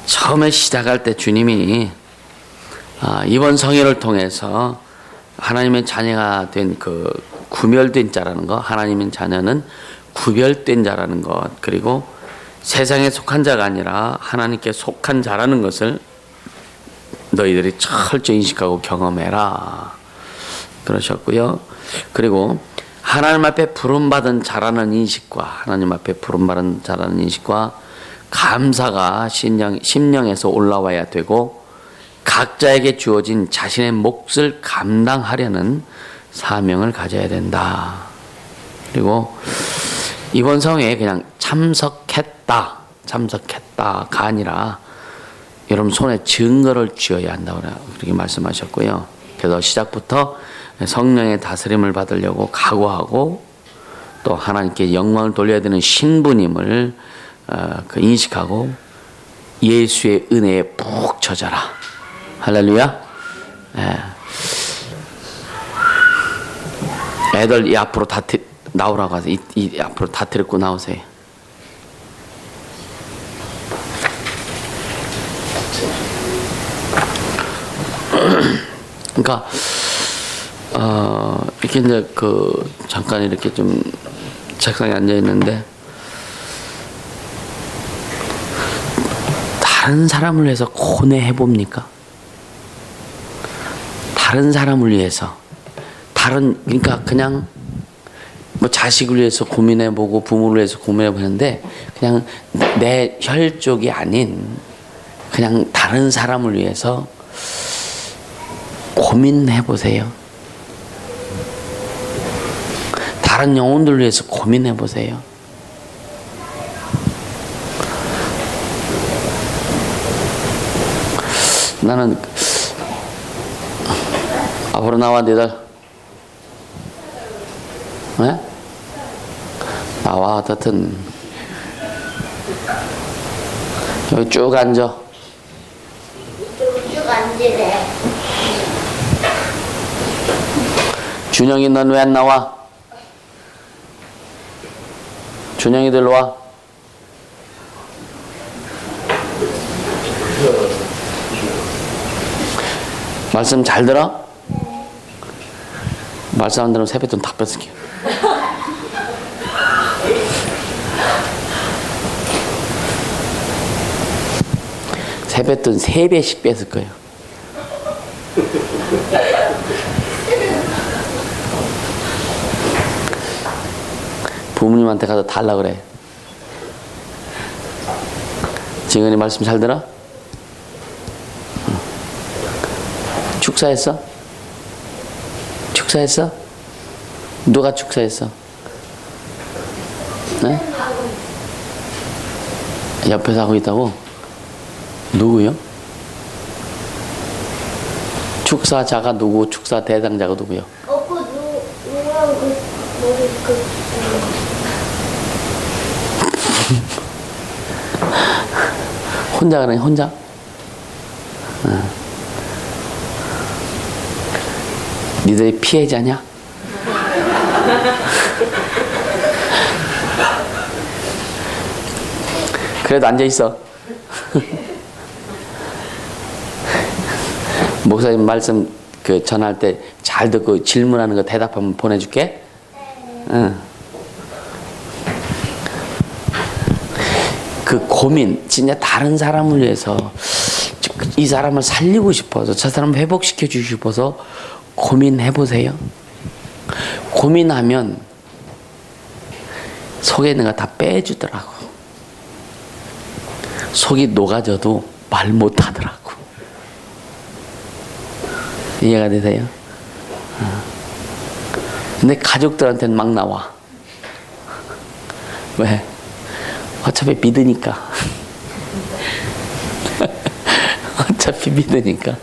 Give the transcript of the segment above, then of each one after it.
처음에 시작할 때 주님이 이번 성회를 통해서 하나님의 자녀가 된 그 구별된 자라는 것, 하나님의 자녀는 구별된 자라는 것, 그리고 세상에 속한 자가 아니라 하나님께 속한 자라는 것을 너희들이 철저히 인식하고 경험해라 그러셨고요. 그리고 하나님 앞에 부름받은 자라는 인식과 하나님 앞에 부름받은 자라는 인식과 감사가 심령에서 올라와야 되고, 각자에게 주어진 자신의 몫을 감당하려는 사명을 가져야 된다. 그리고 이번 성회에 그냥 참석했다가 아니라 여러분 손에 증거를 쥐어야 한다고 그렇게 말씀하셨고요. 그래서 시작부터 성령의 다스림을 받으려고 각오하고, 또 하나님께 영광을 돌려야 되는 신부님을 인식하고 예수의 은혜에 푹 젖어라. 할렐루야. 애들 이 앞으로 다 나오라고 하세요. 이 앞으로 다 데리고 나오세요. 그러니까 이렇게 이제 잠깐 이렇게 좀 책상에 앉아 있는데, 다른 사람을 위해서 고뇌해 봅니까? 다른 사람을 위해서, 그러니까 그냥 뭐 자식을 위해서 고민해 보고 부모를 위해서 고민해 보는데, 그냥 내 혈족이 아닌 그냥 다른 사람을 위해서 고민해 보세요. 다른 영혼들을 위해서 고민해 보세요. 나는 앞으로 나와, 너희들. 네? 나와, 어떻든. 여기 쭉 앉아. 쭉 앉으래. 준영이, 넌 왜 안 나와? 준영이들 와. 말씀 잘 들어? 말씀 안 들으면 세뱃돈 다 뺏을게요. 세뱃돈 3배씩 뺏을 거예요. 부모님한테 가서 달라 그래. 지은이 말씀 잘 들어? 축사했어? 축사했어? 누가 축사했어? 네? 옆에서 하고 있다고? 누구요? 축사자가 누구? 축사 대상자가 누구요? 혼자 그러니 혼자? 니들이 피해자냐? 그래도 앉아있어. 목사님 말씀 전할 때 잘 듣고 질문하는 거 대답하면 보내줄게. 응. 그 고민, 진짜 다른 사람을 위해서, 이 사람을 살리고 싶어서, 저 사람을 회복시켜 주고 싶어서 고민해 보세요. 고민하면 속에 있는 거 다 빼주더라고. 속이 녹아져도 말 못하더라고. 이해가 되세요? 근데 가족들한테는 막 나와. 왜? 어차피 믿으니까. 어차피 믿으니까.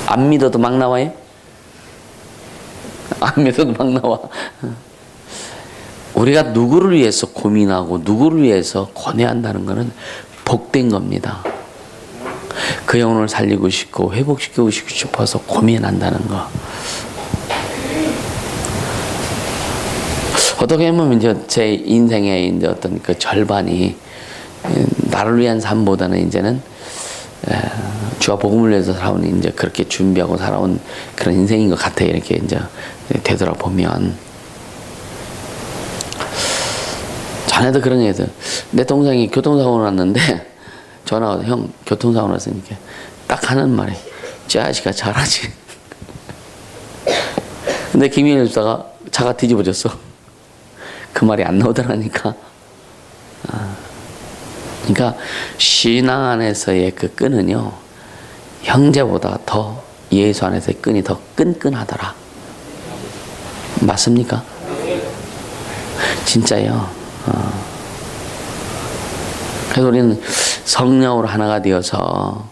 안 믿어도 막 나와요? 안 믿어도 막 나와. 우리가 누구를 위해서 고민하고 누구를 위해서 권해한다는 것은 복된 겁니다. 그 영혼을 살리고 싶고 회복시키고 싶어서 고민한다는 거. 어떻게 보면 이제 제 인생의 이제 어떤 그 절반이 나를 위한 삶보다는 이제는 주와 복음을 위해서 살아온 이제 그렇게 준비하고 살아온 그런 인생인 것 같아요. 이렇게 이제 되돌아보면. 전에도 그런 얘기 했어요. 내 동생이 교통사고 났는데 전화가 형 교통사고 났으니까 딱 하는 말이 저 아저씨가 잘하지. 근데 김희연 집사가 차가 뒤집어졌어. 그 말이 안 나오더라니까. 그러니까 신앙 안에서의 그 끈은요, 형제보다 더 예수 안에서의 끈이 더 끈끈하더라. 맞습니까? 진짜요. 그래서 우리는 성령으로 하나가 되어서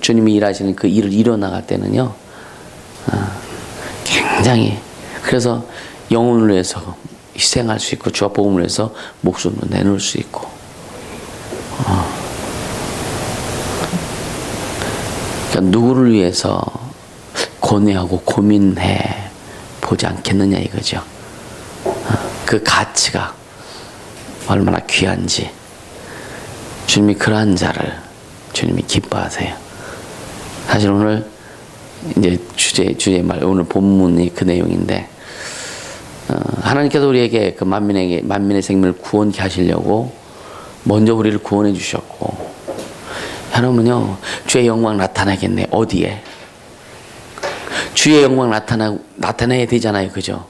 주님이 일하시는 그 일을 이뤄나갈 때는요, 굉장히, 그래서 영혼을 위해서 희생할 수 있고 주와 복음을 위해서 목숨을 내놓을 수 있고, 그러니까 누구를 위해서 고뇌하고 고민해 보지 않겠느냐 이거죠. 그 가치가 얼마나 귀한지 주님이 그러한 자를 주님이 기뻐하세요. 사실 오늘 이제 주제 말 오늘 본문이 그 내용인데, 하나님께서 우리에게 그 만민의 생명을 구원케 하시려고 먼저 우리를 구원해 주셨고, 여러분요, 주의 영광 나타나겠네. 어디에? 주의 영광 나타나야 되잖아요. 그죠?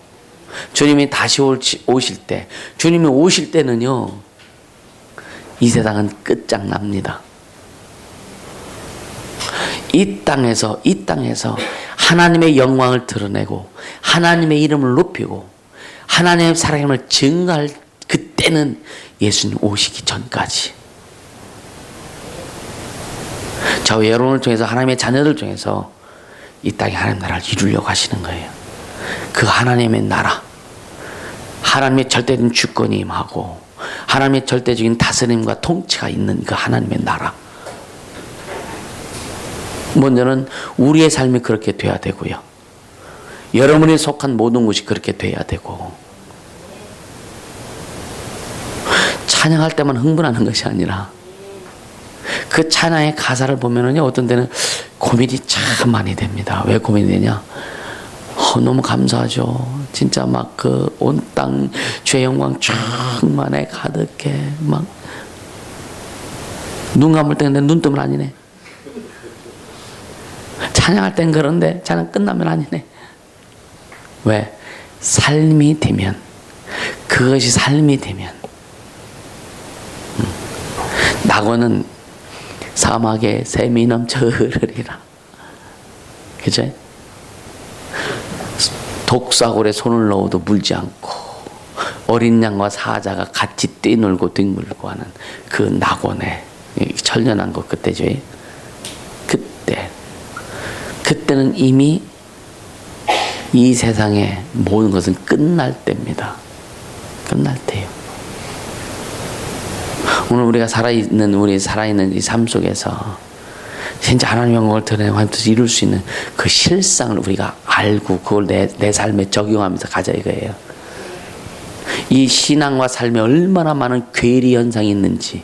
주님이 다시 오실 때, 주님이 오실 때는요, 이 세상은 끝장납니다. 이 땅에서 하나님의 영광을 드러내고 하나님의 이름을 높이고 하나님의 사랑을 증거할 그때는 예수님 오시기 전까지 저와 여러분을 통해서 하나님의 자녀들 중에서 이 땅에 하나님 나라를 이루려고 하시는 거예요. 그 하나님의 나라, 하나님의 절대적인 주권이 임하고 하나님의 절대적인 다스림과 통치가 있는 그 하나님의 나라, 먼저는 우리의 삶이 그렇게 돼야 되고요, 여러분이 속한 모든 것이 그렇게 돼야 되고, 찬양할 때만 흥분하는 것이 아니라 그 찬양의 가사를 보면은요, 어떤 때는 고민이 참 많이 됩니다. 왜 고민이 되냐? 너무 감사하죠. 진짜 막 그 온 땅 주의 영광 충만해 가득해. 막 눈 감을 때 근데 눈 뜨면 아니네. 찬양할 땐 그런데 찬양 끝나면 아니네. 왜? 삶이 되면, 그것이 삶이 되면, 낙원은 사막에 샘이 넘쳐 흐르리라. 그죠? 독사골에 손을 넣어도 물지 않고 어린 양과 사자가 같이 뛰놀고 뒹굴고 하는 그 낙원에 천년한 것 그때죠. 그때는 이미 이 세상의 모든 것은 끝날 때입니다. 끝날 때요. 오늘 우리가 살아있는 이 삶 속에서 진짜 하나님의 영광을 드러내고 하나님께서 이룰 수 있는 그 실상을 우리가 알고 그걸 내 삶에 적용하면서 가자 이거예요. 이 신앙과 삶에 얼마나 많은 괴리 현상이 있는지,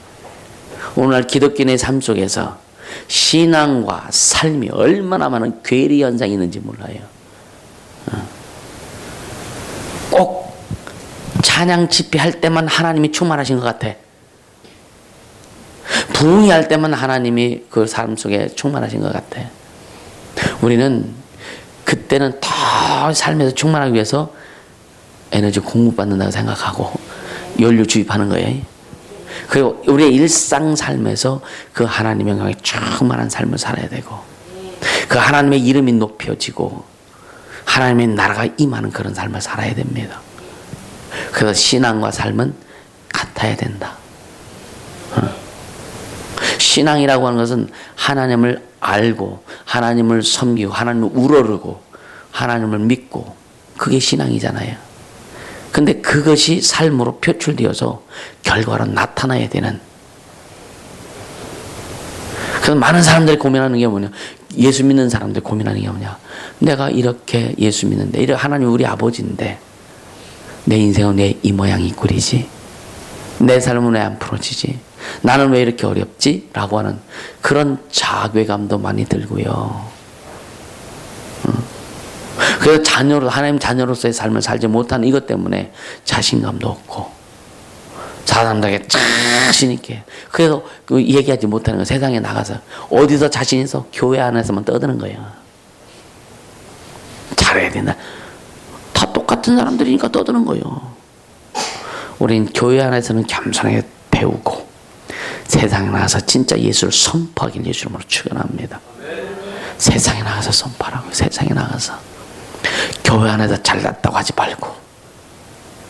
오늘날 기독교인의 삶 속에서 신앙과 삶이 얼마나 많은 괴리 현상이 있는지 몰라요. 꼭 찬양 집회할 때만 하나님이 충만하신 것 같아. 부흥이 할 때만 하나님이 그 삶 속에 충만하신 것 같아. 우리는 그때는 더 삶에서 충만하기 위해서 에너지 공급받는다고 생각하고 연료 주입하는 거예요. 그리고 우리의 일상 삶에서 그 하나님의 영광에 충만한 삶을 살아야 되고, 그 하나님의 이름이 높여지고 하나님의 나라가 임하는 그런 삶을 살아야 됩니다. 그래서 신앙과 삶은 같아야 된다. 신앙이라고 하는 것은 하나님을 알고 하나님을 섬기고 하나님을 우러르고 하나님을 믿고, 그게 신앙이잖아요. 근데 그것이 삶으로 표출되어서 결과로 나타나야 되는. 그래서 많은 사람들이 고민하는 게 뭐냐, 예수 믿는 사람들이 고민하는 게 뭐냐, 내가 이렇게 예수 믿는데, 이렇게 하나님 우리 아버지인데 내 인생은 왜 이 모양이 꼴이지? 내 삶은 왜 안 풀어지지? 나는 왜 이렇게 어렵지? 라고 하는 그런 자괴감도 많이 들고요. 그래서 하나님 자녀로서의 삶을 살지 못하는 이것 때문에 자신감도 없고, 사람들에게 자신 있게. 그래서 그 얘기하지 못하는 거, 세상에 나가서 어디서 자신 있어? 교회 안에서만 떠드는 거예요. 잘해야 된다. 다 똑같은 사람들이니까 떠드는 거예요. 우린 교회 안에서는 겸손하게 배우고 세상에 나가서 진짜 예수를 선포하길 예수 이름으로 축원합니다. 세상에 나가서 선포하라고. 세상에 나가서 교회 안에서 잘났다고 하지 말고,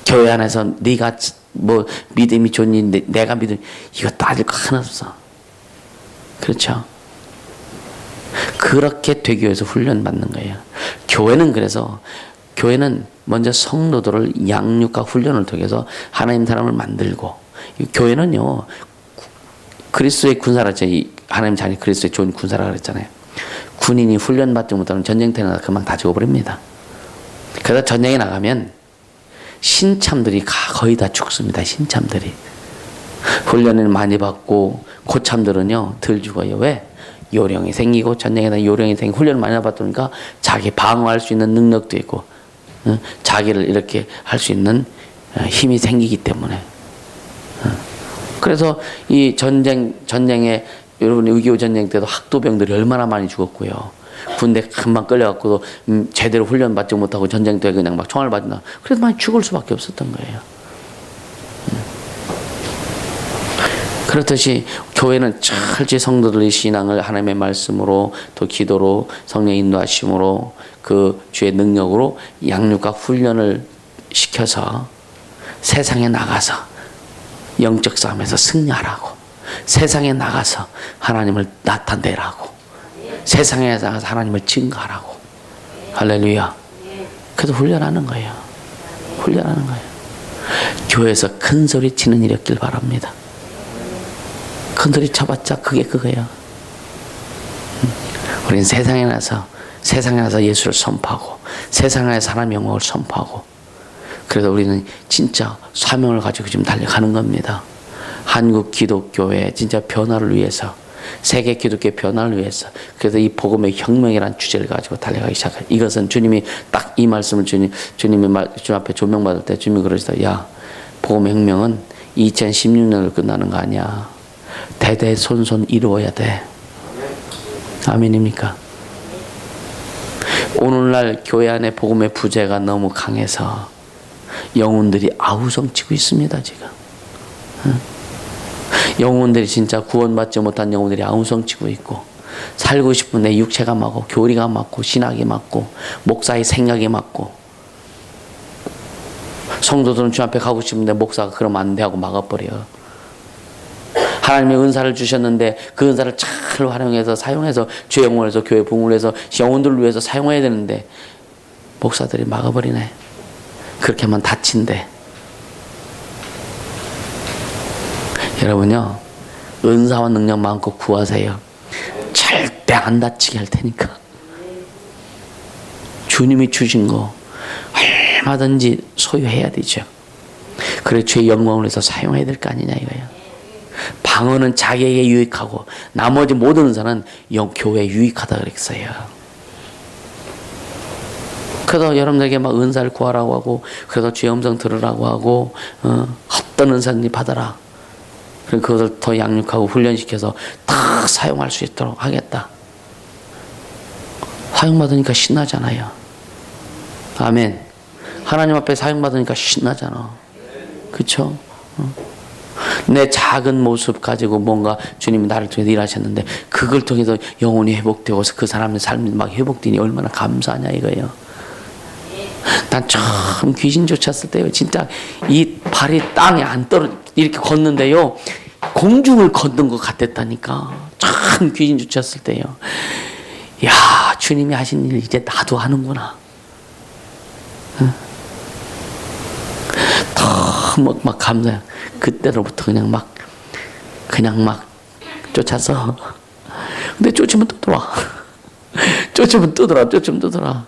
교회 안에서 네가 뭐 믿음이 좋니 내가 믿음, 이거 따질 거 하나 없어. 그렇죠? 그렇게 되기 위해서 훈련받는 거예요. 교회는 먼저 성도들을 양육과 훈련을 통해서 하나님 사람을 만들고, 교회는요 그리스도의 군사라 했잖아요. 하나님 자녀 그리스도의 좋은 군사라 그랬잖아요. 군인이 훈련받지 못하면 전쟁터에 나가 금방 다 죽어버립니다. 그래서 전쟁에 나가면 신참들이 거의 다 죽습니다. 신참들이. 훈련을 많이 받고 고참들은요 덜 죽어요. 왜? 요령이 생기고, 전쟁에 대한 요령이 생기고, 훈련을 많이 받으니까 자기 방어할 수 있는 능력도 있고, 자기를 이렇게 할 수 있는 힘이 생기기 때문에. 그래서 이 전쟁에 여러분 6.25 전쟁 때도 학도병들이 얼마나 많이 죽었고요. 군대 금방 끌려갖고도 제대로 훈련 받지 못하고 전쟁 때 그냥 막 총알 맞나. 그래서 많이 죽을 수밖에 없었던 거예요. 그렇듯이 교회는 철저히 성도들의 신앙을 하나님의 말씀으로, 또 기도로, 성령의 인도하심으로, 그 주의 능력으로 양육과 훈련을 시켜서 세상에 나가서 영적 싸움에서 승리하라고, 세상에 나가서 하나님을 나타내라고, 세상에 나가서 하나님을 증거하라고. 할렐루야. 그래서 훈련하는 거예요. 훈련하는 거예요. 교회에서 큰 소리 치는 일이 없길 바랍니다. 큰 소리 쳐봤자 그게 그거예요. 우리는 세상에 나서 예수를 선포하고, 세상에 나서 하나님의 영광을 선포하고, 그래서 우리는 진짜 사명을 가지고 지금 달려가는 겁니다. 한국 기독교의 진짜 변화를 위해서, 세계 기독교의 변화를 위해서. 그래서 이 복음의 혁명이라는 주제를 가지고 달려가기 시작해요. 이것은 주님이 딱 이 말씀을 주님이 주님 앞에 조명받을 때 주님이 그러시다. 야, 복음의 혁명은 2016년으로 끝나는 거 아니야. 대대손손 이루어야 돼. 아멘입니까? 오늘날 교회 안에 복음의 부재가 너무 강해서 영혼들이 아우성치고 있습니다. 지금 영혼들이 진짜 구원받지 못한 영혼들이 아우성치고 있고, 살고 싶은 내 육체가 맞고, 교리가 맞고, 신학이 맞고, 목사의 생각이 맞고, 성도들은 주 앞에 가고 싶은데 목사가 그러면 안 돼 하고 막아버려. 하나님의 은사를 주셨는데 그 은사를 잘 활용해서 사용해서 주의 영혼을 해서 교회 부흥을 해서 영혼들을 위해서 사용해야 되는데 목사들이 막아버리네. 그렇게 하면 다친대. 여러분요, 은사와 능력 마음껏 구하세요. 절대 안 다치게 할 테니까. 주님이 주신 거 얼마든지 소유해야 되죠. 그래 주의 영광을 위해서 사용해야 될 거 아니냐 이거예요. 방언은 자기에게 유익하고 나머지 모든 은사는 교회에 유익하다 그랬어요. 그래서 여러분들에게 막 은사를 구하라고 하고, 그래서 주의 음성 들으라고 하고, 어떤 은사든지 받아라. 그리고 그것을 더 양육하고 훈련시켜서 다 사용할 수 있도록 하겠다. 사용받으니까 신나잖아요. 아멘. 하나님 앞에 사용받으니까 신나잖아. 그쵸? 내 작은 모습 가지고 뭔가 주님이 나를 통해서 일하셨는데 그걸 통해서 영혼이 회복되고 그 사람의 삶이 막 회복되니 얼마나 감사하냐 이거예요. 난 처음 귀신 쫓았을 때요, 진짜 이 발이 땅에 안 떨어 이렇게 걷는데요, 공중을 걷는 것 같았다니까. 처음 귀신 쫓았을 때요. 야, 주님이 하신 일 이제 나도 하는구나. 더 막 감사해. 그때로부터 그냥 막 쫓아서. 근데 쫓으면 또 돌아. 쫓으면 또 돌아.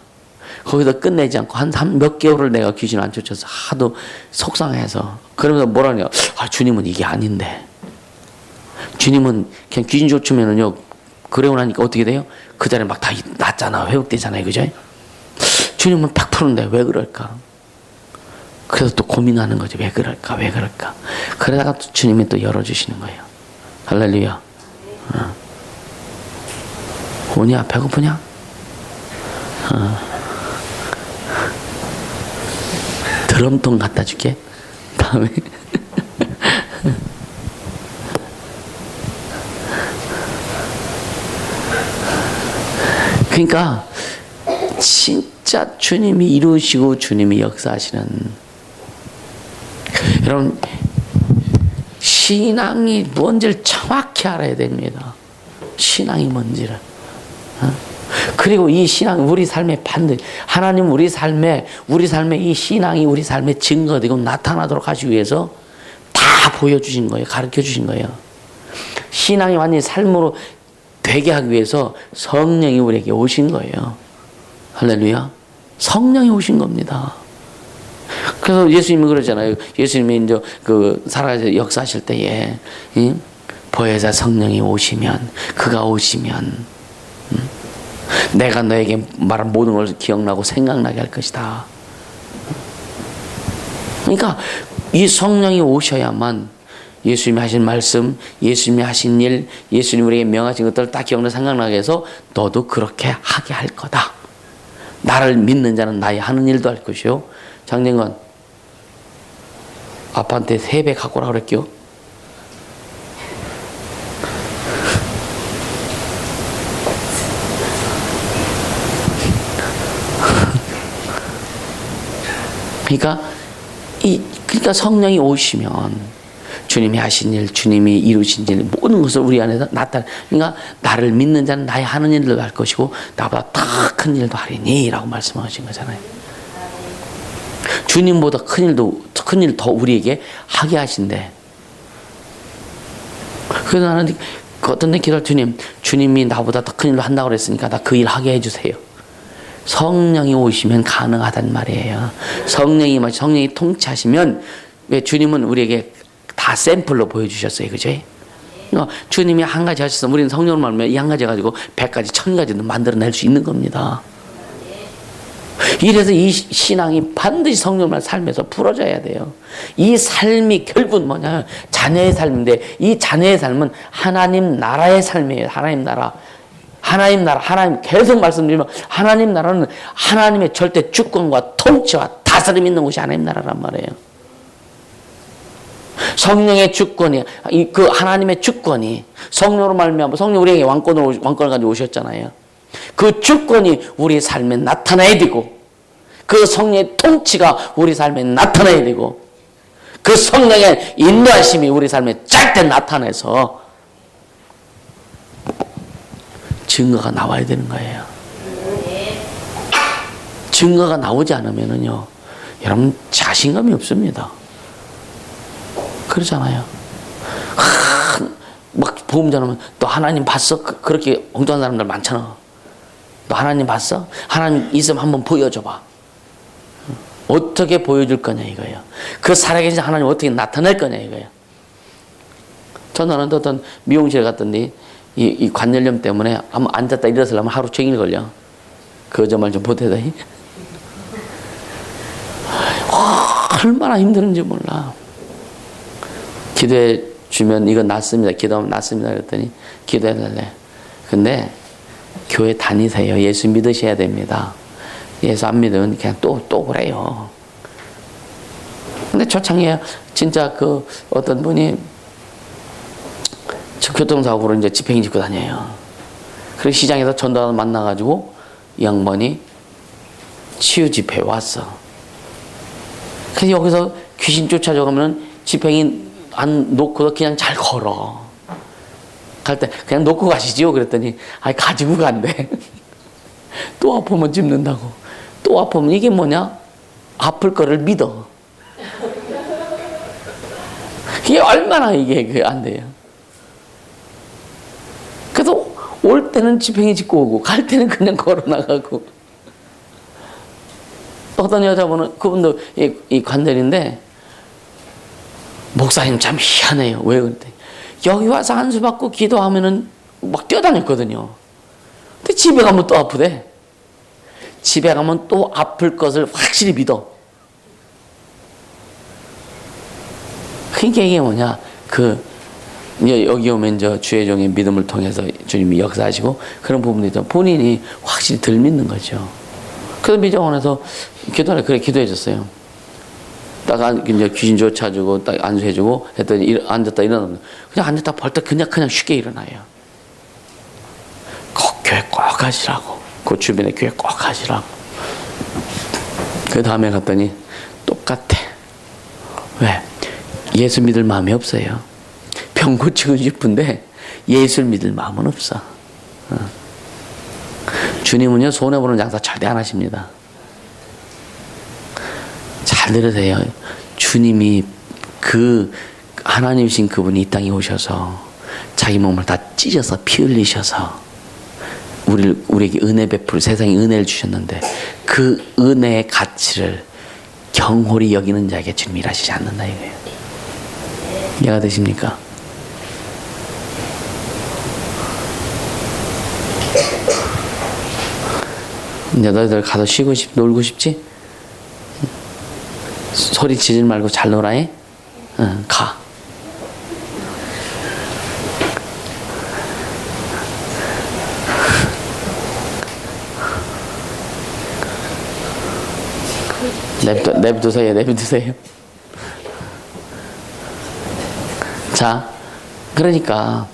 거기서 끝내지 않고 한 몇 개월을 내가 귀신 안 쫓아서 하도 속상해서. 그러면서 뭐라냐. 아, 주님은 이게 아닌데. 주님은 그냥 귀신 쫓으면은요, 그러고 나니까 어떻게 돼요? 그 자리에 막 다 낫잖아. 회복되잖아요. 그죠? 주님은 100%인데 왜 그럴까? 그래서 또 고민하는 거죠. 왜 그럴까? 왜 그럴까? 그러다가 또 주님이 또 열어주시는 거예요. 할렐루야. 오냐? 배고프냐? 드럼통 갖다 줄게. 다음에. 그러니까 진짜 주님이 이루시고 주님이 역사하시는, 여러분 신앙이 뭔지를 정확히 알아야 됩니다. 신앙이 뭔지를. 그리고 이 신앙 우리 삶에 반드시 하나님 우리 삶에 이 신앙이 우리 삶에 증거되고 나타나도록 하시기 위해서 다 보여주신 거예요. 가르쳐 주신 거예요. 신앙이 완전히 삶으로 되게 하기 위해서 성령이 우리에게 오신 거예요. 할렐루야. 성령이 오신 겁니다. 그래서 예수님이 그러잖아요. 예수님이 이제 그 살아가서 역사하실 때에 보혜사 성령이 오시면, 그가 오시면 내가 너에게 말한 모든 걸 기억나고 생각나게 할 것이다. 그러니까 이 성령이 오셔야만 예수님이 하신 말씀, 예수님이 하신 일, 예수님이 우리에게 명하신 것들을 딱 기억나 생각나게 해서 너도 그렇게 하게 할 거다. 나를 믿는 자는 나의 하는 일도 할 것이요. 장정건 아빠한테 3배 갖고 오라 그랬죠. 그러니까 성령이 오시면 주님이 하신 일, 주님이 이루신 일, 모든 것을 우리 안에서 그러니까 나를 믿는 자는 나의 하는 일도 할 것이고 나보다 더 큰 일도 하리니 라고 말씀하신 거잖아요. 주님보다 큰 일 더 우리에게 하게 하신대. 그래서 나는 어떤 데 기도할 주님이 나보다 더 큰 일로 한다고 그랬으니까 나 그 일 하게 해주세요. 성령이 오시면 가능하단 말이에요. 성령이 통치하시면, 왜 주님은 우리에게 다 샘플로 보여주셨어요. 그죠? 주님이 한 가지 하셔서 우리는 성령을 말하면 이 한 가지 가지고 100가지, 1000가지도 만들어낼 수 있는 겁니다. 이래서 이 신앙이 반드시 성령을 삶에서 풀어져야 돼요. 이 삶이 결국은 뭐냐? 자녀의 삶인데, 이 자녀의 삶은 하나님 나라의 삶이에요. 하나님 나라. 하나님 계속 말씀드리면 하나님 나라는 하나님의 절대 주권과 통치와 다스림이 있는 곳이 하나님 나라란 말이에요. 성령의 주권이, 그 하나님의 주권이 성령으로 말미암아, 성령 우리에게 왕권을 가지고 오셨잖아요. 그 주권이 우리 삶에 나타나야 되고, 그 성령의 통치가 우리 삶에 나타나야 되고, 그 성령의 인도하심이 우리 삶에 짤 때 나타나서 증거가 나와야 되는 거예요. 증거가 나오지 않으면은요, 여러분 자신감이 없습니다. 그러잖아요. 막 보험 전하면 너 하나님 봤어? 그렇게 엉뚱한 사람들 많잖아. 너 하나님 봤어? 하나님 있으면 한번 보여줘봐. 어떻게 보여줄 거냐 이거예요. 그 살아계신 하나님 어떻게 나타낼 거냐 이거예요. 저는 어떤 미용실에 갔더니 이 관절염 때문에 한번 앉았다 일어서려면 하루 종일 걸려. 거짓말 좀 보태다니. 얼마나 힘드는지 몰라. 기도해 주면 이거 낫습니다. 기도하면 낫습니다. 그랬더니 기도해달래. 근데 교회 다니세요. 예수 믿으셔야 됩니다. 예수 안 믿으면 그냥 또 그래요. 근데 초창기에 진짜 그 어떤 분이 교통사고로 이제 집행이 짓고 다녀요. 그래서 시장에서 전도하다 만나가지고 이 양반이 치유 집회에 왔어. 그래서 여기서 귀신 쫓아져가면 집행이 안 놓고도 그냥 잘 걸어. 갈 때 그냥 놓고 가시지요. 그랬더니 가지고 간대. 또 아프면 짚는다고. 또 아프면 이게 뭐냐? 아플 거를 믿어. 이게 얼마나 이게 안 돼요. 그래서 올 때는 집행이 짓고 오고 갈 때는 그냥 걸어 나가고. 어떤 여자분은 그분도 이 관절인데 목사님 참 희한해요. 왜 그랬더니 여기 와서 안수 받고 기도하면은 막 뛰어다녔거든요. 근데 집에 가면 또 아프대. 집에 가면 또 아플 것을 확실히 믿어. 그러니까 이게 뭐냐, 이제 여기 오면 주의 종의 믿음을 통해서 주님이 역사하시고 그런 부분들이 본인이 확실히 덜 믿는 거죠. 그래서 미정원에서 기도하래. 그래, 기도해줬어요. 딱 이제 귀신 쫓아주고 딱 안수해주고 했더니 앉았다 일어나는. 그냥 앉았다 벌떡 그냥 쉽게 일어나요. 꼭 교회 꼭 가시라고. 그 주변에 교회 꼭 가시라고. 그 다음에 갔더니 똑같아. 왜? 예수 믿을 마음이 없어요. 병 고치고 싶은데 예수 믿을 마음은 없어. 주님은요, 손해보는 장사 절대 안 하십니다. 잘 들으세요. 주님이 하나님이신 그분이 이 땅에 오셔서 자기 몸을 다 찢어서 피 흘리셔서 우리에게 은혜 베풀 세상에 은혜를 주셨는데 그 은혜의 가치를 경홀히 여기는 자에게 주님 일하시지 않는다 이거예요. 이해가 되십니까? 이제 너희들 가서 쉬고 놀고 싶지? 소리 지르지 말고 잘 놀아. 응, 가. 내비두세요. 자, 그러니까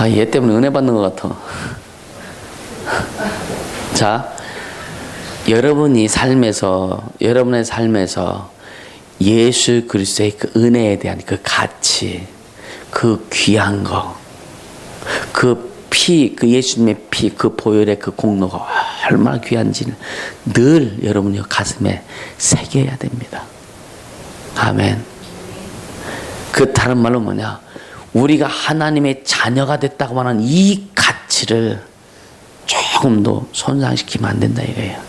얘 때문에 은혜 받는 것 같아. 자, 여러분의 삶에서 예수 그리스도의 그 은혜에 대한 그 가치, 그 귀한 거, 그 예수님의 피, 그 보혈의 그 공로가 얼마나 귀한지를 늘 여러분의 가슴에 새겨야 됩니다. 아멘. 그 다른 말로 뭐냐? 우리가 하나님의 자녀가 됐다고 하는 이 가치를 조금도 손상시키면 안 된다 이거예요.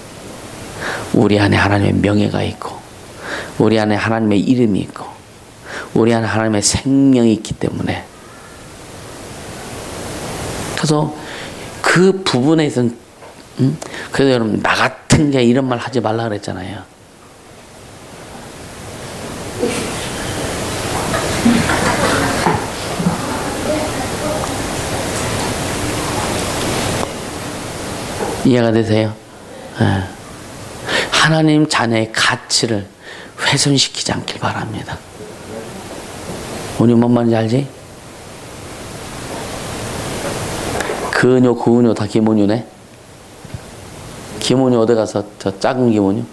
우리 안에 하나님의 명예가 있고, 우리 안에 하나님의 이름이 있고, 우리 안에 하나님의 생명이 있기 때문에. 그래서 그 부분에 있어서는, 그래서 여러분, 나 같은 게 이런 말 하지 말라 그랬잖아요. 이해가 되세요? 네. 하나님 자녀의 가치를 훼손시키지 않길 바랍니다. 오늘 뭔 말인지 알지? 그 은효 다 김은효네. 김은효 어디 가서 저 작은 김은효?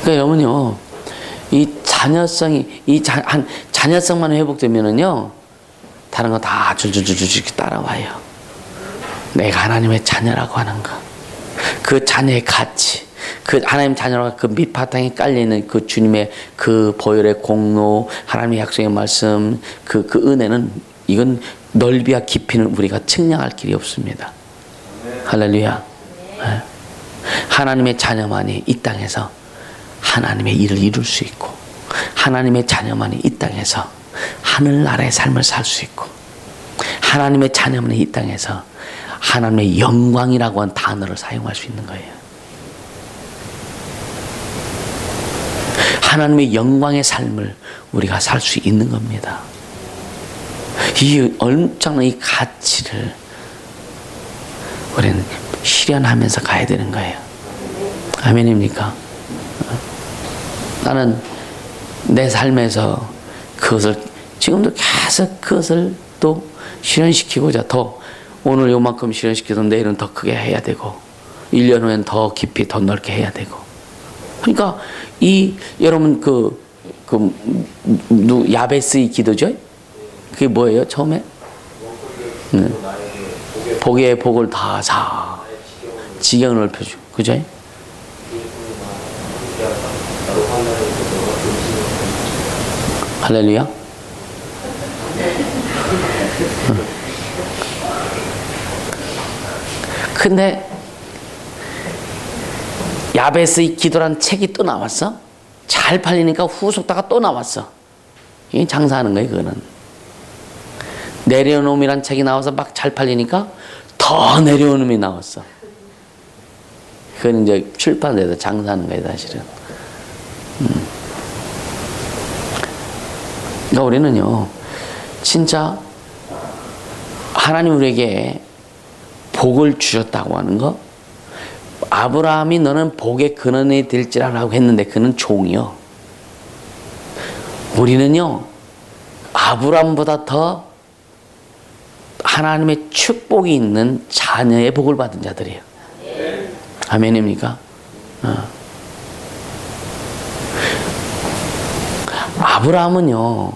그러니까 여러분요, 이 자녀성이 자녀성만 회복되면은요, 다른 거 다 줄줄줄줄 따라와요. 내가 하나님의 자녀라고 하는 거, 그 자녀의 가치, 그 하나님 자녀라고 그 밑바탕에 깔려 있는 그 주님의 그 보혈의 공로, 하나님의 약속의 말씀, 그 은혜는 이건 넓이와 깊이는 우리가 측량할 길이 없습니다. 할렐루야. 네. 하나님의 자녀만이 이 땅에서 하나님의 일을 이룰 수 있고, 하나님의 자녀만이 이 땅에서 하늘나라의 삶을 살 수 있고, 하나님의 자녀만이 이 땅에서 하나님의 영광이라고 하는 단어를 사용할 수 있는 거예요. 하나님의 영광의 삶을 우리가 살 수 있는 겁니다. 이 엄청난 이 가치를 우리는 실현하면서 가야 되는 거예요. 아멘입니까? 나는 내 삶에서 그것을 지금도 계속 그것을 또 실현시키고자 더 오늘 요만큼 실현시켜서 내일은 더 크게 해야 되고 1년 후엔 더 깊이 더 넓게 해야 되고. 그러니까 이 여러분 야베스의 기도죠? 그게 뭐예요? 처음에? 복의 복을 다 사. 지경을 넓혀주고. 그죠? 할렐루야. 근데 야베스의 기도란 책이 또 나왔어. 잘 팔리니까 후속다가 또 나왔어. 이게 장사하는 거예요, 그거는. 내려놓음이란 책이 나와서 막 잘 팔리니까 더 내려놓음이 나왔어. 그건 이제 출판돼서 장사하는 거예요, 사실은. 그러니까 우리는요, 진짜 하나님 우리에게 복을 주셨다고 하는 거, 아브라함이 너는 복의 근원이 될지라라고 했는데 그는 종이요. 우리는요, 아브라함보다 더 하나님의 축복이 있는 자녀의 복을 받은 자들이에요. 아멘입니까? 아브라함은요,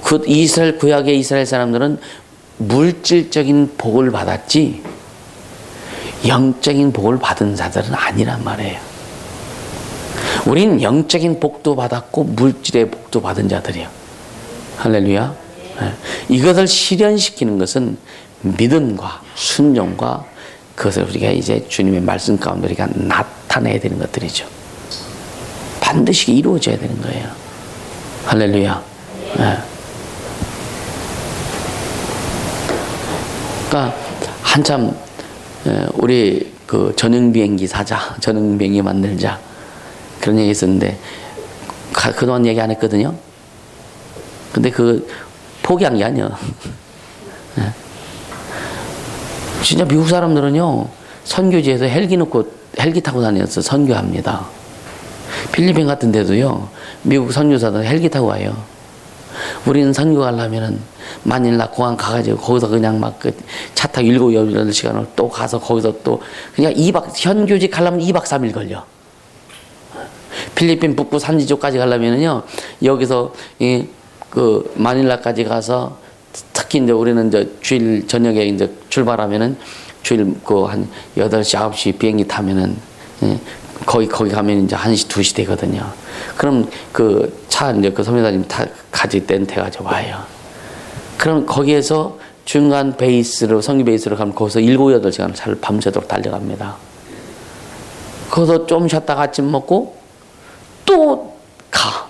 그 이스라엘 구약의 이스라엘 사람들은 물질적인 복을 받았지 영적인 복을 받은 자들은 아니란 말이에요. 우린 영적인 복도 받았고 물질의 복도 받은 자들이에요. 할렐루야. 이것을 실현시키는 것은 믿음과 순종과 그것을 우리가 이제 주님의 말씀 가운데 우리가 나타내야 되는 것들이죠. 반드시 이루어져야 되는 거예요. 할렐루야. 그러니까 한참 우리 그 전용비행기 사자, 전용비행기 만들자 그런 얘기 있었는데 그동안 얘기 안 했거든요. 근데 그 포기한 게 아니야. 진짜 미국 사람들은요, 선교지에서 헬기 놓고 헬기 타고 다녀서 선교합니다. 필리핀 같은 데도요, 미국 선교사들 헬기 타고 와요. 우리는 선교 가려면은 마닐라 공항 가가지고 거기서 그냥 막 그 차 타고 7, 8시간을 또 가서 거기서 또 그냥 현교지 가려면 2박 3일 걸려. 필리핀 북부 산지 쪽까지 가려면은요, 여기서 그 마닐라까지 가서 특히 이제 우리는 이제 주일 저녁에 이제 출발하면은 주일 그 한 8시, 9시 비행기 타면은 거기 가면 이제 1시, 2시 되거든요. 그럼 그 차 이제 그 선교사님 가지 렌트 해가지고 와요. 그럼 거기에서 중간 베이스로, 선교 베이스로 가면 거기서 7, 8시간 차를 밤새도록 달려갑니다. 거기서 좀 쉬었다가 아침 먹고 또 가.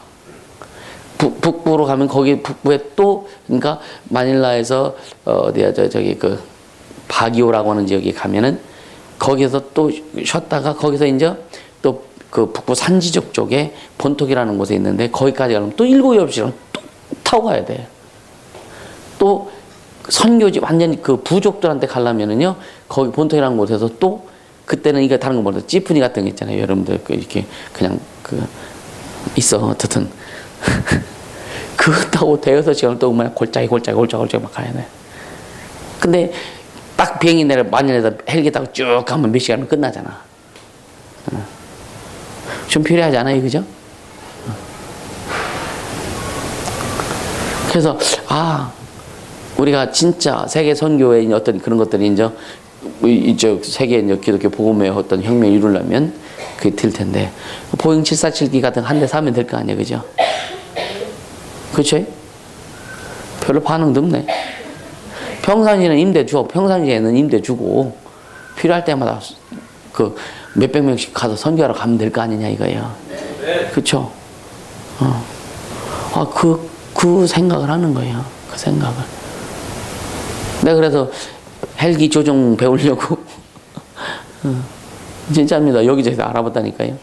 북부로 가면 거기 북부에 또, 그러니까 마닐라에서 어디야, 저기 그 바기오라고 하는 지역에 가면은 거기서 또 쉬었다가 거기서 이제 또 그 북부 산지적 쪽에 본토기라는 곳에 있는데 거기까지 가면 또 7, 8시간 또 타고 가야 돼. 또 선교지 완전히 그 부족들한테 가려면은요, 거기 본토기라는 곳에서 또 그때는 이거 다른 거 모르죠. 찌푸니 같은 거 있잖아요. 여러분들 그 이렇게 그냥 그 있어. 어쨌든 그거 타고 대여섯 시간을 또 그냥 골짜기 막 가야 돼. 근데 딱 비행기 내려 마닐에서 헬기 타고 쭉 가면 몇 시간은 끝나잖아. 좀 필요하지 않아요, 그죠? 그래서 우리가 진짜 세계 선교의 어떤 그런 것들이 이제 세계 이제 기독교 복음의 어떤 혁명을 이루려면 그게 될 텐데 보잉 747기 같은 한 대 사면 될 거 아니에요, 그죠? 그렇죠? 별로 반응도 없네. 평상시에는 임대 줘. 평상시에는 임대 주고 필요할 때마다 그 몇백 명씩 가서 선교하러 가면 될 거 아니냐 이거예요. 그렇죠? 그 생각을 하는 거예요. 그 생각을. 내가 그래서 헬기 조종 배우려고 진짜입니다. 여기저기서 알아봤다니까요.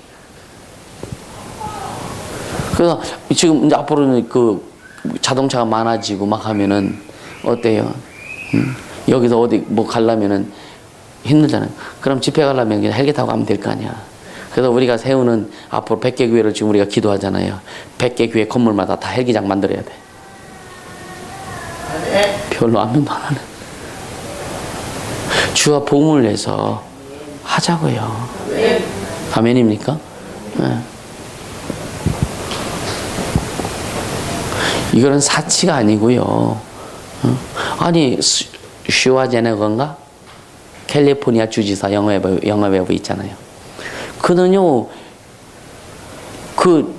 그래서 지금 이제 앞으로는 그 자동차가 많아지고 막 하면은 어때요? 여기서 어디 뭐 가려면은 힘들잖아요. 그럼 집회 가려면 그냥 헬기 타고 가면 될 거 아니야. 그래서 우리가 세우는 앞으로 100개 교회를 지금 우리가 기도하잖아요. 100개 교회 건물마다 다 헬기장 만들어야 돼. 별로 안 하는. 주와 복음을 내서 하자고요. 아멘입니까? 네. 이거는 사치가 아니고요. 아니 슈와제네건가? 캘리포니아 주지사 영화배우 있잖아요. 그는요, 그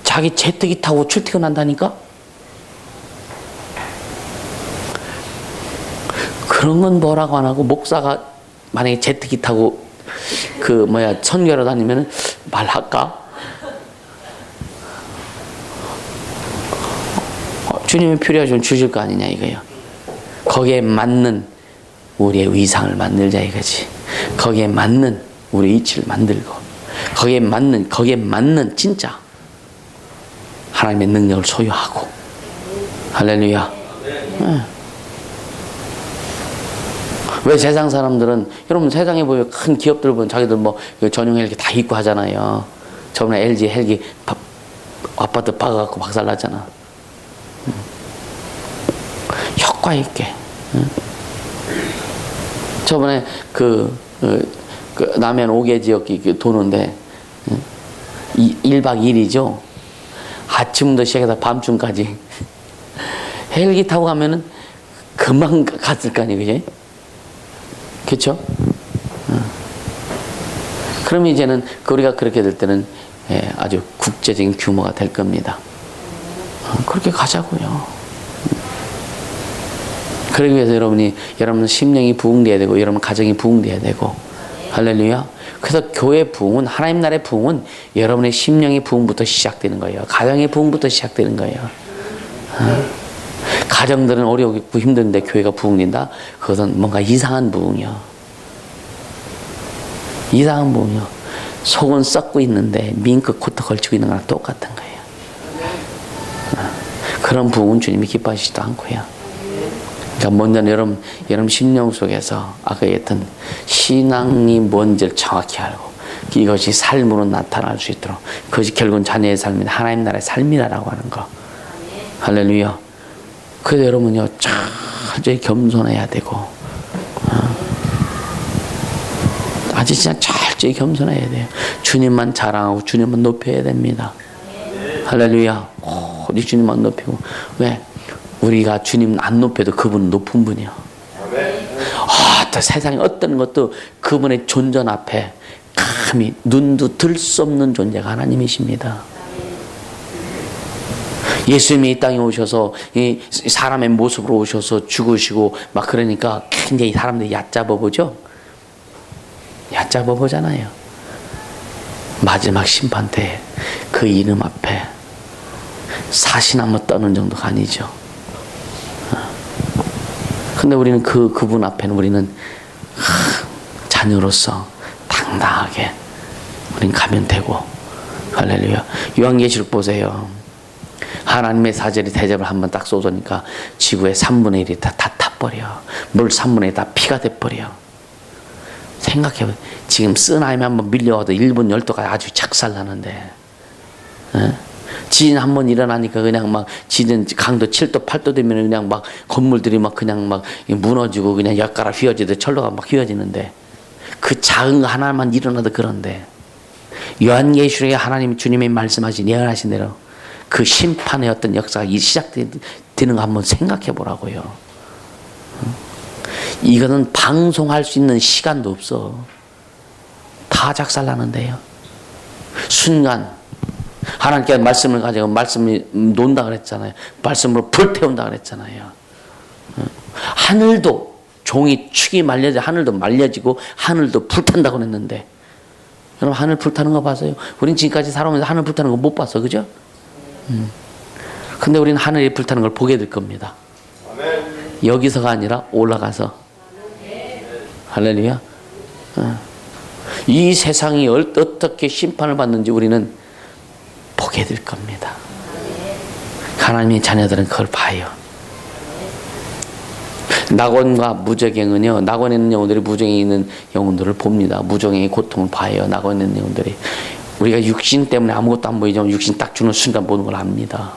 자기 제트기 타고 출퇴근한다니까? 그런 건 뭐라고 안 하고, 목사가 만약에 제트기 타고 선교하러 다니면 말할까? 주님이 필요하시면 주실 거 아니냐 이거예요. 거기에 맞는 우리의 위상을 만들자 이거지. 거기에 맞는 우리 이치를 만들고, 거기에 맞는 진짜 하나님의 능력을 소유하고. 할렐루야. 네. 왜 세상 사람들은, 여러분 세상에 보면 큰 기업들 보면 자기들 전용 헬기 다 입고 하잖아요. 저번에 LG 헬기 아파트 박아갖고 박살났잖아. 효과 있게. 저번에 남해안 5개 지역이 도는데 1박 2일이죠. 아침부터 시작해서 밤중까지 헬기 타고 가면은 금방 갔을 거 아니에요, 그지? 그렇죠? 그럼 이제는 우리가 그렇게 될 때는 아주 국제적인 규모가 될 겁니다. 그렇게 가자고요. 그러기 위해서 여러분 심령이 부흥돼야 되고, 여러분 가정이 부흥돼야 되고. 할렐루야. 그래서 교회 부흥은, 하나님 나라의 부흥은 여러분의 심령의 부흥부터 시작되는 거예요. 가정의 부흥부터 시작되는 거예요. 가정들은 어렵고 힘든데 교회가 부흥된다? 그것은 뭔가 이상한 부흥이요. 이상한 부흥이요. 속은 썩고 있는데 민크 코트 걸치고 있는 거랑 똑같은 거예요. 그런 부흥은 주님이 기뻐하시지도 않고요. 그러니까 먼저 여러분 심령 속에서 아까 얘기했던 신앙이 뭔지를 정확히 알고, 이것이 삶으로 나타날 수 있도록, 그것이 결국은 자녀의 삶이다, 하나님 나라의 삶이라고 하는 거. 할렐루야. 그래서 여러분요 철저히 겸손해야 되고, 아주 진짜 철저히 겸손해야 돼요. 주님만 자랑하고 주님만 높여야 됩니다. 할렐루야. 오직 주님만 높이고. 왜? 우리가 주님 안 높여도 그분은 높은 분이요. 또 세상에 어떤 것도 그분의 존전 앞에 감히 눈도 들 수 없는 존재가 하나님이십니다. 예수님이 이 땅에 오셔서 이 사람의 모습으로 오셔서 죽으시고 막 그러니까 굉장히 사람들이 얕잡아 보죠. 얕잡아 보잖아요. 마지막 심판 때 그 이름 앞에 사시나무 떠는 정도가 아니죠. 근데 우리는 그분 앞에는 우리는 자녀로서 당당하게 우린 가면 되고. 할렐루야. 요한계시록 보세요. 하나님의 사절이 대접을 한번 딱 쏟으니까 지구의 3분의 1이 다 타버려. 물 3분의 1이 다 피가 돼버려. 생각해봐. 지금 쓴 아이만 한번 밀려와도 1분 12도가 아주 작살나는데, 지진 한번 일어나니까 그냥 막 지진 강도 7도 8도 되면 그냥 막 건물들이 막 그냥 막 무너지고 그냥 엿가락 휘어지듯 철로가 막 휘어지는데, 그 작은 거 하나만 일어나도 그런데 요한계시록에 하나님 주님이 말씀하신 예언하신 대로 그 심판의 어떤 역사가 시작되는 거 한번 생각해 보라고요. 이거는 방송할 수 있는 시간도 없어. 다 작살나는데요. 순간 하나님께서 말씀을 가지고 말씀이 논다 그랬잖아요. 말씀으로 불태운다 그랬잖아요. 하늘도 종이 축이 말려져 하늘도 말려지고 하늘도 불탄다고 그랬는데, 여러분 하늘 불타는 거 봤어요? 우린 지금까지 살아오면서 하늘 불타는 거 못 봤어, 그죠? 근데 우리는 하늘이 불타는 걸 보게 될 겁니다. 여기서가 아니라 올라가서. 할렐루야. 이 세상이 어떻게 심판을 받는지 우리는 보게 될 겁니다. 하나님의 자녀들은 그걸 봐요. 낙원과 무저갱은요, 낙원에 있는 영혼들이 무저갱에 있는 영혼들을 봅니다. 무저갱의 고통을 봐요. 낙원에 있는 영혼들이. 우리가 육신 때문에 아무것도 안 보이지만 육신 딱 죽는 순간 보는 걸 압니다.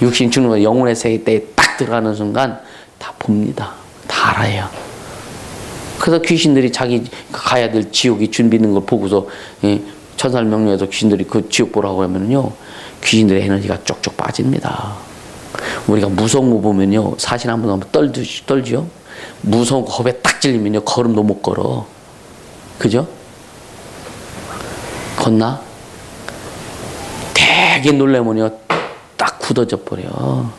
육신 죽는 거 영혼의 세계 때에 딱 들어가는 순간 다 봅니다. 다 알아요. 그래서 귀신들이 자기 가야 될 지옥이 준비되는 걸 보고서 천사를 명령해서 귀신들이 그 지옥 보라고 하면요, 귀신들의 에너지가 쪽쪽 빠집니다. 우리가 무서운 거 보면요, 사신 한번 하면 떨죠. 무서운 거 겁에 딱 질리면요, 걸음도 못 걸어. 그죠? 걷나? 되게 놀라면요, 딱 굳어져 버려.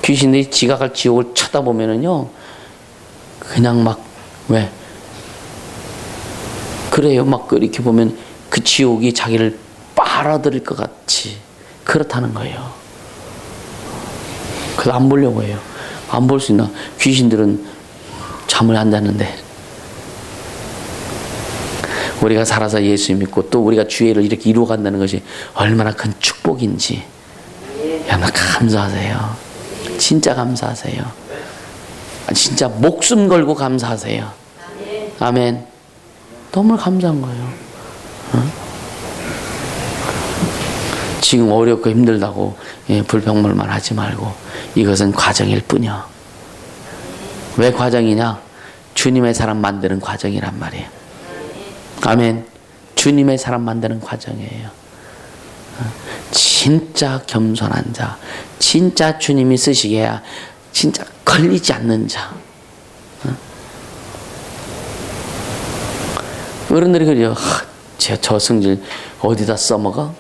귀신들이 지가 갈 지옥을 쳐다보면은요, 그냥 막 왜? 그래요. 막 이렇게 보면 그 지옥이 자기를 빨아들일 것 같이 그렇다는 거예요. 그래서 안 보려고 해요. 안 볼 수 있나? 귀신들은 잠을 안 자는데 우리가 살아서 예수 믿고 또 우리가 주의를 이렇게 이루어간다는 것이 얼마나 큰 축복인지 여러분 감사하세요. 진짜 감사하세요. 진짜 목숨 걸고 감사하세요. 아멘. 너무 감사한 거예요. 지금 어렵고 힘들다고 불평물만 하지 말고 이것은 과정일 뿐이야. 왜 과정이냐? 주님의 사람 만드는 과정이란 말이에요. 아멘. 주님의 사람 만드는 과정이에요. 진짜 겸손한 자, 진짜 주님이 쓰시게야 진짜 걸리지 않는 자. 어른들이 그래요. 저 성질 어디다 써먹어?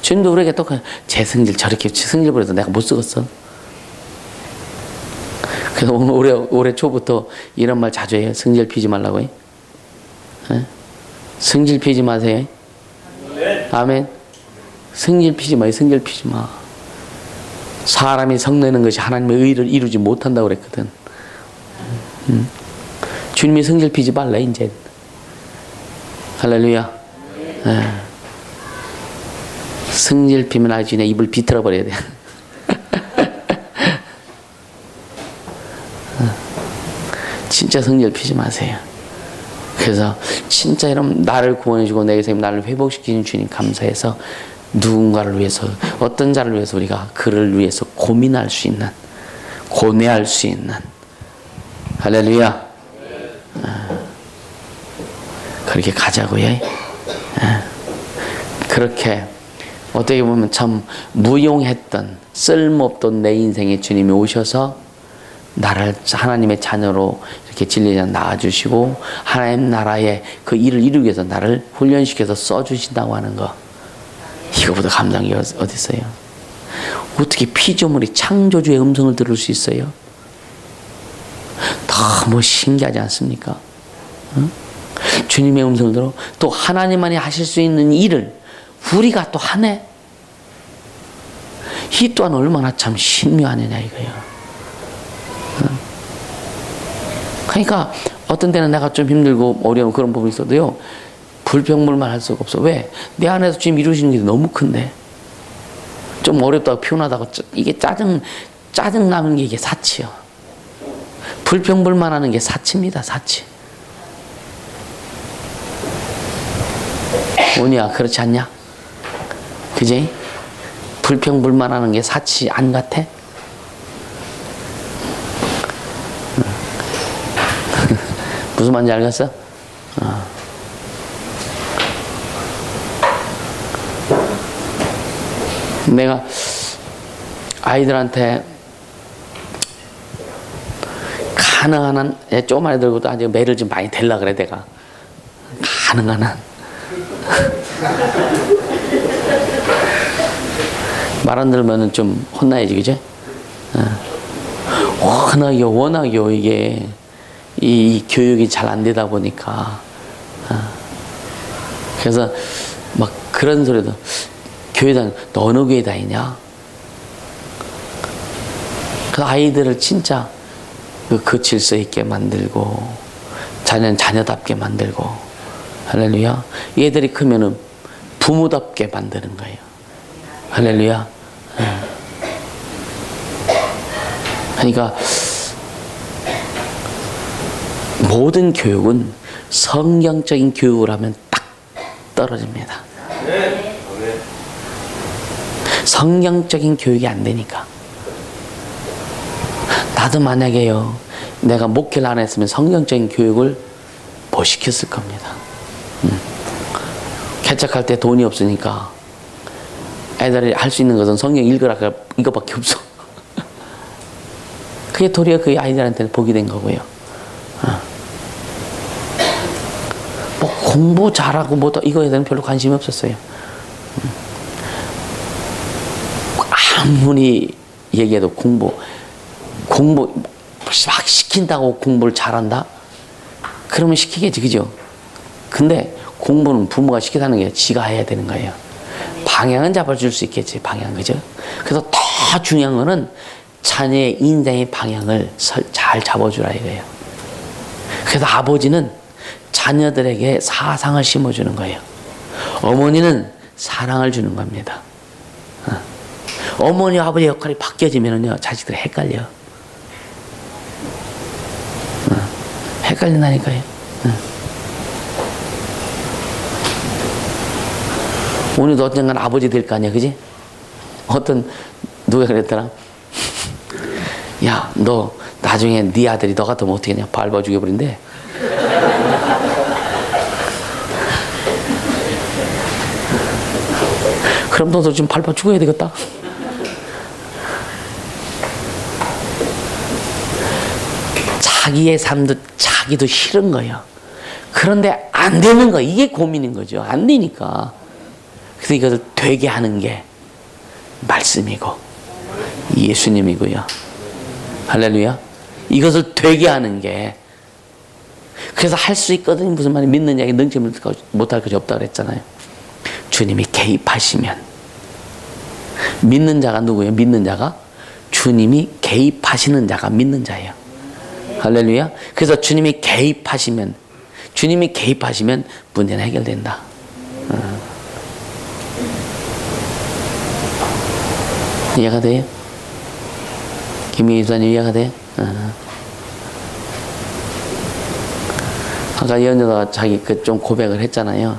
주님도 우리에게 또 제 성질 저렇게 성질 부려서 내가 못 쓰겠어. 그래서 올해 초부터 이런 말 자주 해요. 성질 피지 말라고. 성질 피지 마세요. 아멘. 성질 피지 마요. 성질 피지 마. 사람이 성내는 것이 하나님의 의를 이루지 못한다고 그랬거든. 주님이 성질 피지 말라 이제. 할렐루야. 성질 피면 아주 그냥 입을 비틀어 버려야 돼. 진짜 성질 피지 마세요. 그래서 진짜 여러분 나를 구원해 주고 내게서 나를 회복시키는 주님 감사해서 누군가를 위해서 어떤 자를 위해서 우리가 그를 위해서 고민할 수 있는 고뇌할 수 있는 할렐루야. 그렇게 가자고요. 그렇게 어떻게 보면 참 무용했던 쓸모없던 내 인생에 주님이 오셔서 나를 하나님의 자녀로 이렇게 진리자 낳아주시고 하나님 나라의 그 일을 이루기 위해서 나를 훈련시켜서 써주신다고 하는 거, 이거보다 감당이 어디 있어요? 어떻게 피조물이 창조주의 음성을 들을 수 있어요? 너무 신기하지 않습니까? 주님의 음성을 들어 또 하나님만이 하실 수 있는 일을 우리가 또 하네. 이 또한 얼마나 참 신묘하느냐 이거예요. 그러니까 어떤 때는 내가 좀 힘들고 어려운 그런 부분이 있어도요, 불평불만 할 수가 없어. 왜? 내 안에서 지금 이루시는 게 너무 큰데. 좀 어렵다고 피곤하다고 이게 짜증 나는 게 이게 사치요. 불평불만 하는 게 사치입니다. 사치. 오니야 그렇지 않냐? 그지? 불평불만 하는 게 사치 안 같아? 무슨 말인지 알겠어? 내가 아이들한테 가능한 한, 조그만 애들보다 아직 매를 좀 많이 댈라 그래 내가. 가능한 한 말 안 들으면 좀 혼나야지, 그지? 워낙요 이게 이 교육이 잘 안 되다 보니까 그래서 막 그런 소리도 교회 다니, 너 어느 교회 다니냐? 그 아이들을 진짜 그 질서 있게 만들고 자녀는 자녀답게 만들고 할렐루야. 얘들이 크면은 부모답게 만드는 거예요. 할렐루야. 그러니까 모든 교육은 성경적인 교육을 하면 딱 떨어집니다. 성경적인 교육이 안 되니까. 나도 만약에요, 내가 목회를 안 했으면 성경적인 교육을 못 시켰을 겁니다. 개척할 때 돈이 없으니까 애들이 할 수 있는 것은 성경 읽으라 이거밖에 없어. 그게 도리어 그 아이들한테는 복이 된 거고요. 뭐 공부 잘하고 뭐다 이거에 대한 별로 관심이 없었어요. 아무리 얘기해도 공부 막 시킨다고 공부를 잘한다? 그러면 시키겠지, 그죠? 근데 공부는 부모가 시키다는 게 지가 해야 되는 거예요. 방향은 잡아줄 수 있겠지, 방향, 그죠? 그래서 더 중요한 거는 자녀의 인생의 방향을 잘 잡아주라 이거예요. 그래서 아버지는 자녀들에게 사상을 심어주는 거예요. 어머니는 사랑을 주는 겁니다. 어머니, 아버지 역할이 바뀌어지면요, 자식들이 헷갈려. 헷갈린다니까요. 오늘도 언젠간 아버지 될 거 아니야, 그지? 누가 그랬더라? 야, 너 나중에 네 아들이 너 같으면 어떻게 하냐? 밟아 죽여버린대. 그럼 너도 좀 밟아 죽어야 되겠다. 자기의 삶도 자기도 싫은 거예요. 그런데 안 되는 거, 이게 고민인 거죠. 안 되니까. 그래서 이것을 되게 하는 게 말씀이고 예수님이고요. 할렐루야. 이것을 되게 하는 게, 그래서 할 수 있거든요. 무슨 말이 믿는 자에게 능치 못할 것이 없다고 그랬잖아요. 주님이 개입하시면. 믿는 자가 누구예요? 믿는 자가 주님이 개입하시는 자가 믿는 자예요. 할렐루야. 그래서 주님이 개입하시면 문제는 해결된다. 이해가 돼요? 김희 집사님 이해가 돼요? 아까 연주가 자기 좀 고백을 했잖아요.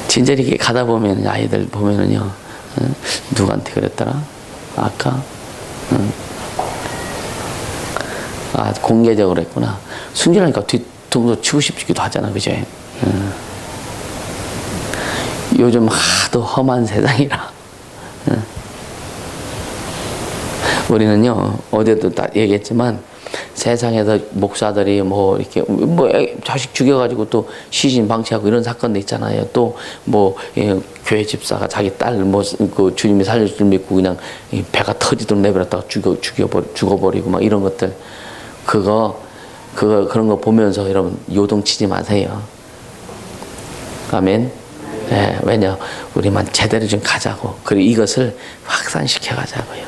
진짜 이렇게 가다 보면 아이들 보면은요, 누구한테 그랬더라? 아까? 공개적으로 했구나. 순진하니까 뒤통수 치고 싶기도 하잖아, 그죠? 요즘 하도 험한 세상이라. 우리는요, 어제도 다 얘기했지만, 세상에서 목사들이 이렇게, 자식 죽여가지고 또 시신 방치하고 이런 사건도 있잖아요. 또, 교회 집사가 자기 딸, 주님이 살릴 줄 믿고 그냥 배가 터지도록 내버렸다가 죽어버리고 막 이런 것들. 그런 거 보면서 여러분 요동치지 마세요. 아멘. 네, 왜냐, 우리만 제대로 좀 가자고. 그리고 이것을 확산시켜 가자고요.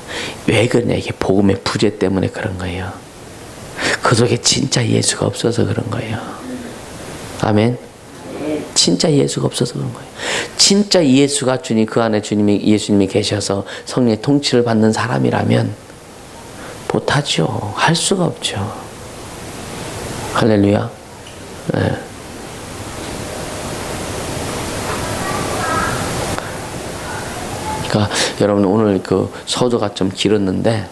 왜 그러냐, 이게 복음의 부재 때문에 그런 거예요. 그 속에 진짜 예수가 없어서 그런 거예요. 아멘. 진짜 예수가 없어서 그런 거예요. 진짜 예수가 그 안에 예수님이 계셔서 성령의 통치를 받는 사람이라면 못하죠. 할 수가 없죠. 할렐루야. 네. 그러니까 여러분 오늘 그 서두가 좀 길었는데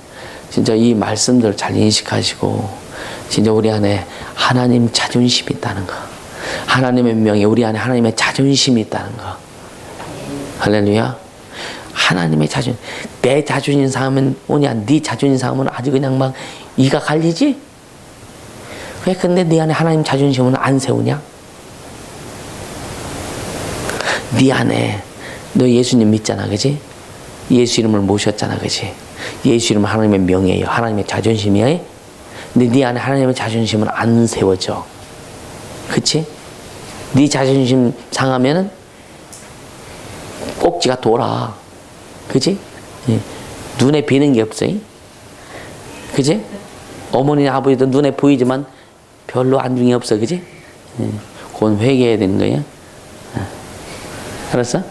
진짜 이 말씀들 잘 인식하시고 진짜 우리 안에 하나님 자존심이 있다는 거, 하나님의 명예, 우리 안에 하나님의 자존심이 있다는 거. 할렐루야. 하나님의 내 자존심 상하면 뭐냐, 네 자존심 상하면 아주 그냥 막 이가 갈리지? 왜 근데 네 안에 하나님 자존심은 안 세우냐? 네 안에 너 예수님 믿잖아, 그지? 예수 이름을 모셨잖아, 그지? 예수 이름은 하나님의 명예예요. 하나님의 자존심이에요. 근데 네 안에 하나님의 자존심은 안 세워져. 그치? 네 자존심 상하면은 꼭지가 돌아. 그치? 예. 눈에 비는 게 없어. 그치? 어머니, 아버지도 눈에 보이지만 별로 안중이 없어. 그치? 예. 그건 회개해야 되는 거야. 알았어?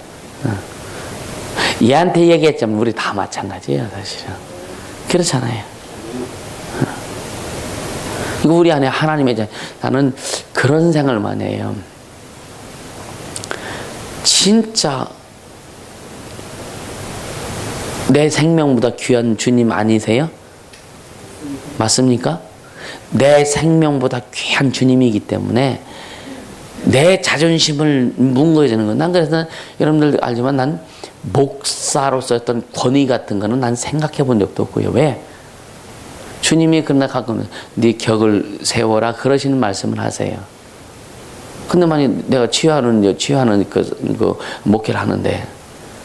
얘한테 얘기했지만 우리 다 마찬가지예요, 사실은. 그렇잖아요. 이거 우리 안에 하나님의 나는 그런 생각을만 해요. 진짜 내 생명보다 귀한 주님 아니세요? 맞습니까? 내 생명보다 귀한 주님이기 때문에 내 자존심을 뭉거해지는 거예요. 난 그래서 여러분들 알지만 난 목사로서 어떤 권위 같은 거는 난 생각해 본 적도 없고요. 왜? 주님이 그러나 가끔 네 격을 세워라 그러시는 말씀을 하세요. 근데 만약 내가 치유하는 그 목회를 하는데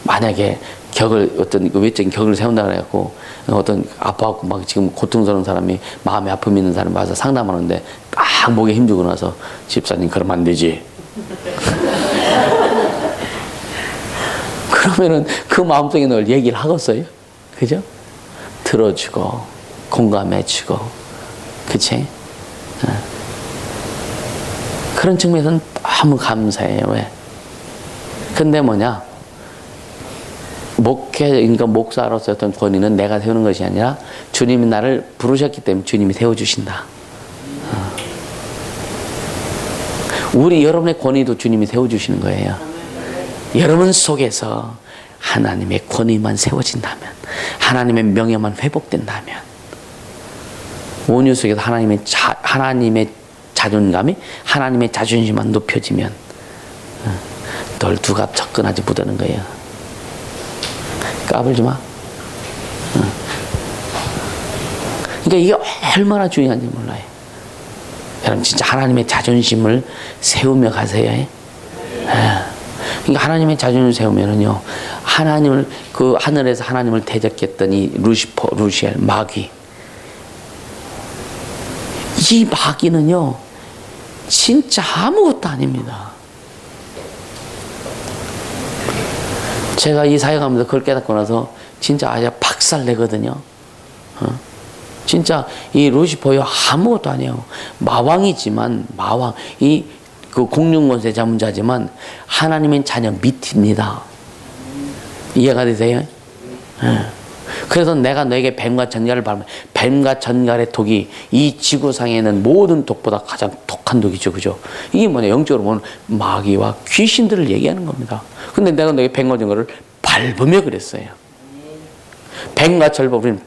만약에 격을 어떤 그 외적인 격을 세운다 그래갖고 어떤 아파갖고 막 지금 고통스러운 사람이 마음에 아픔이 있는 사람이 와서 상담하는데 딱 목에 힘주고 나서 집사님 그러면 안 되지. 그러면은 그 마음속에 늘 얘기를 하겠어요? 그죠? 들어주고 공감해주고 그치? 그런 측면에서는 너무 감사해요. 왜? 근데 뭐냐? 그러니까 목사로서 어떤 권위는 내가 세우는 것이 아니라 주님이 나를 부르셨기 때문에 주님이 세워주신다. 여러분의 권위도 주님이 세워주시는 거예요. 여러분 속에서 하나님의 권위만 세워진다면, 하나님의 명예만 회복된다면, 온유 속에서 하나님의 자존감이, 하나님의 자존심만 높여지면 널 누가 접근하지 못하는 거예요. 까불지 마. 그러니까 이게 얼마나 중요한지 몰라요. 여러분 진짜 하나님의 자존심을 세우며 가세요. 그러니까 하나님의 자존심을 세우면은요, 하나님을 그 하늘에서 하나님을 대적했던 이 루시엘 마귀, 이 마귀는요 진짜 아무것도 아닙니다. 제가 이 사역하면서 그걸 깨닫고 나서 진짜 아예 박살내거든요. 진짜 이 루시퍼요 아무것도 아니에요. 마왕이지만 마왕 그 공룡권세 자문자지만 하나님의 자녀 밑입니다. 이해가 되세요? 그래서 내가 너에게 뱀과 전갈을 발면 뱀과 전갈의 독이 이 지구상에는 모든 독보다 가장 독한 독이죠. 그죠? 이게 뭐냐? 영적으로 보면 마귀와 귀신들을 얘기하는 겁니다. 근데 내가 너에게 뱀과 전갈을 밟으며 그랬어요. 뱀과 전갈을 우리는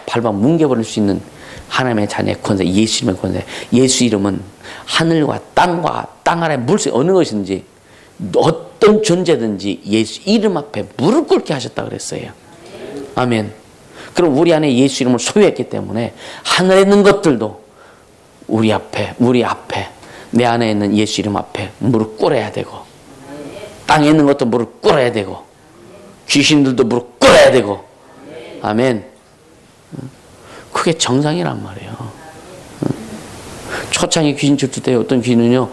밟아 뭉개버릴 수 있는 하나님의 자녀의 권세, 예수 이름의 권세. 예수 이름은 하늘과 땅 아래 물속 어느 것인지 어떤 존재든지 예수 이름 앞에 무릎 꿇게 하셨다 그랬어요. 아멘. 그럼 우리 안에 예수 이름을 소유했기 때문에 하늘에 있는 것들도 우리 앞에 내 안에 있는 예수 이름 앞에 무릎 꿇어야 되고, 땅에 있는 것도 무릎 꿇어야 되고, 귀신들도 무릎 꿇어야 되고. 아멘. 그게 정상이란 말이에요. 초창에 귀신 출두 때 어떤 귀신은요,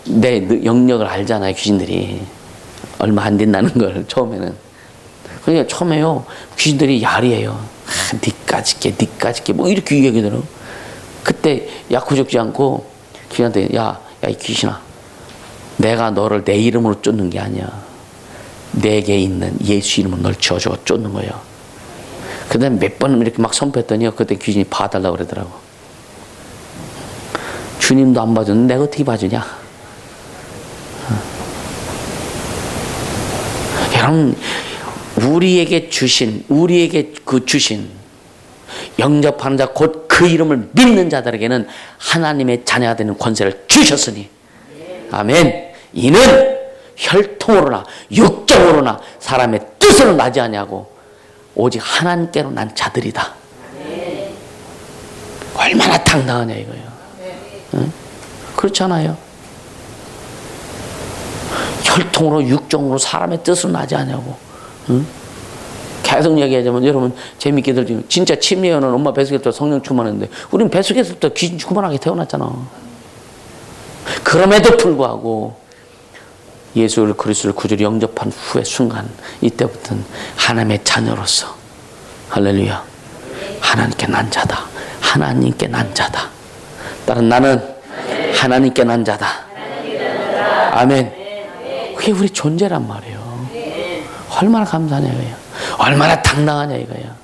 내 영역을 알잖아요. 귀신들이 얼마 안 된다는 걸 처음에는. 그러니까 처음에요 귀신들이 야리해요. 니까짓게 뭐 이렇게 얘기하더라고. 그때 약후적지 않고 귀신한테 이 귀신아, 내가 너를 내 이름으로 쫓는 게 아니야. 내게 있는 예수 이름으로 널 지어주고 쫓는 거예요. 그 다음에 몇 번 이렇게 막 선포했더니 그때 귀신이 봐달라고 그러더라고. 주님도 안 봐주는데 내가 어떻게 봐주냐. 여러분 우리에게 주신 영접하는 자 곧 그 이름을 믿는 자들에게는 하나님의 자녀가 되는 권세를 주셨으니, 아멘. 이는 혈통으로나 육정으로나 사람의 뜻으로 나지 아니하고 오직 하나님께로 난 자들이다. 얼마나 당당하냐 이거예요. 응? 그렇잖아요. 혈통으로 육정으로 사람의 뜻으로 나지 아니하고. 응? 계속 얘기하자면 여러분 재밌게 들지만 진짜 침례요한은 엄마 뱃속에서부터 성령 충만했는데 우리는 뱃속에서부터 귀신 충만하게 태어났잖아. 그럼에도 불구하고 예수 그리스도를 구주로 영접한 후의 순간, 이때부터는 하나님의 자녀로서, 할렐루야, 하나님께 난 자다. 하나님께 난 자다. 따른 나는 하나님께 난 자다. 아멘. 그게 우리 존재란 말이에요. 얼마나 감사하냐 이거야. 얼마나 당당하냐 이거야.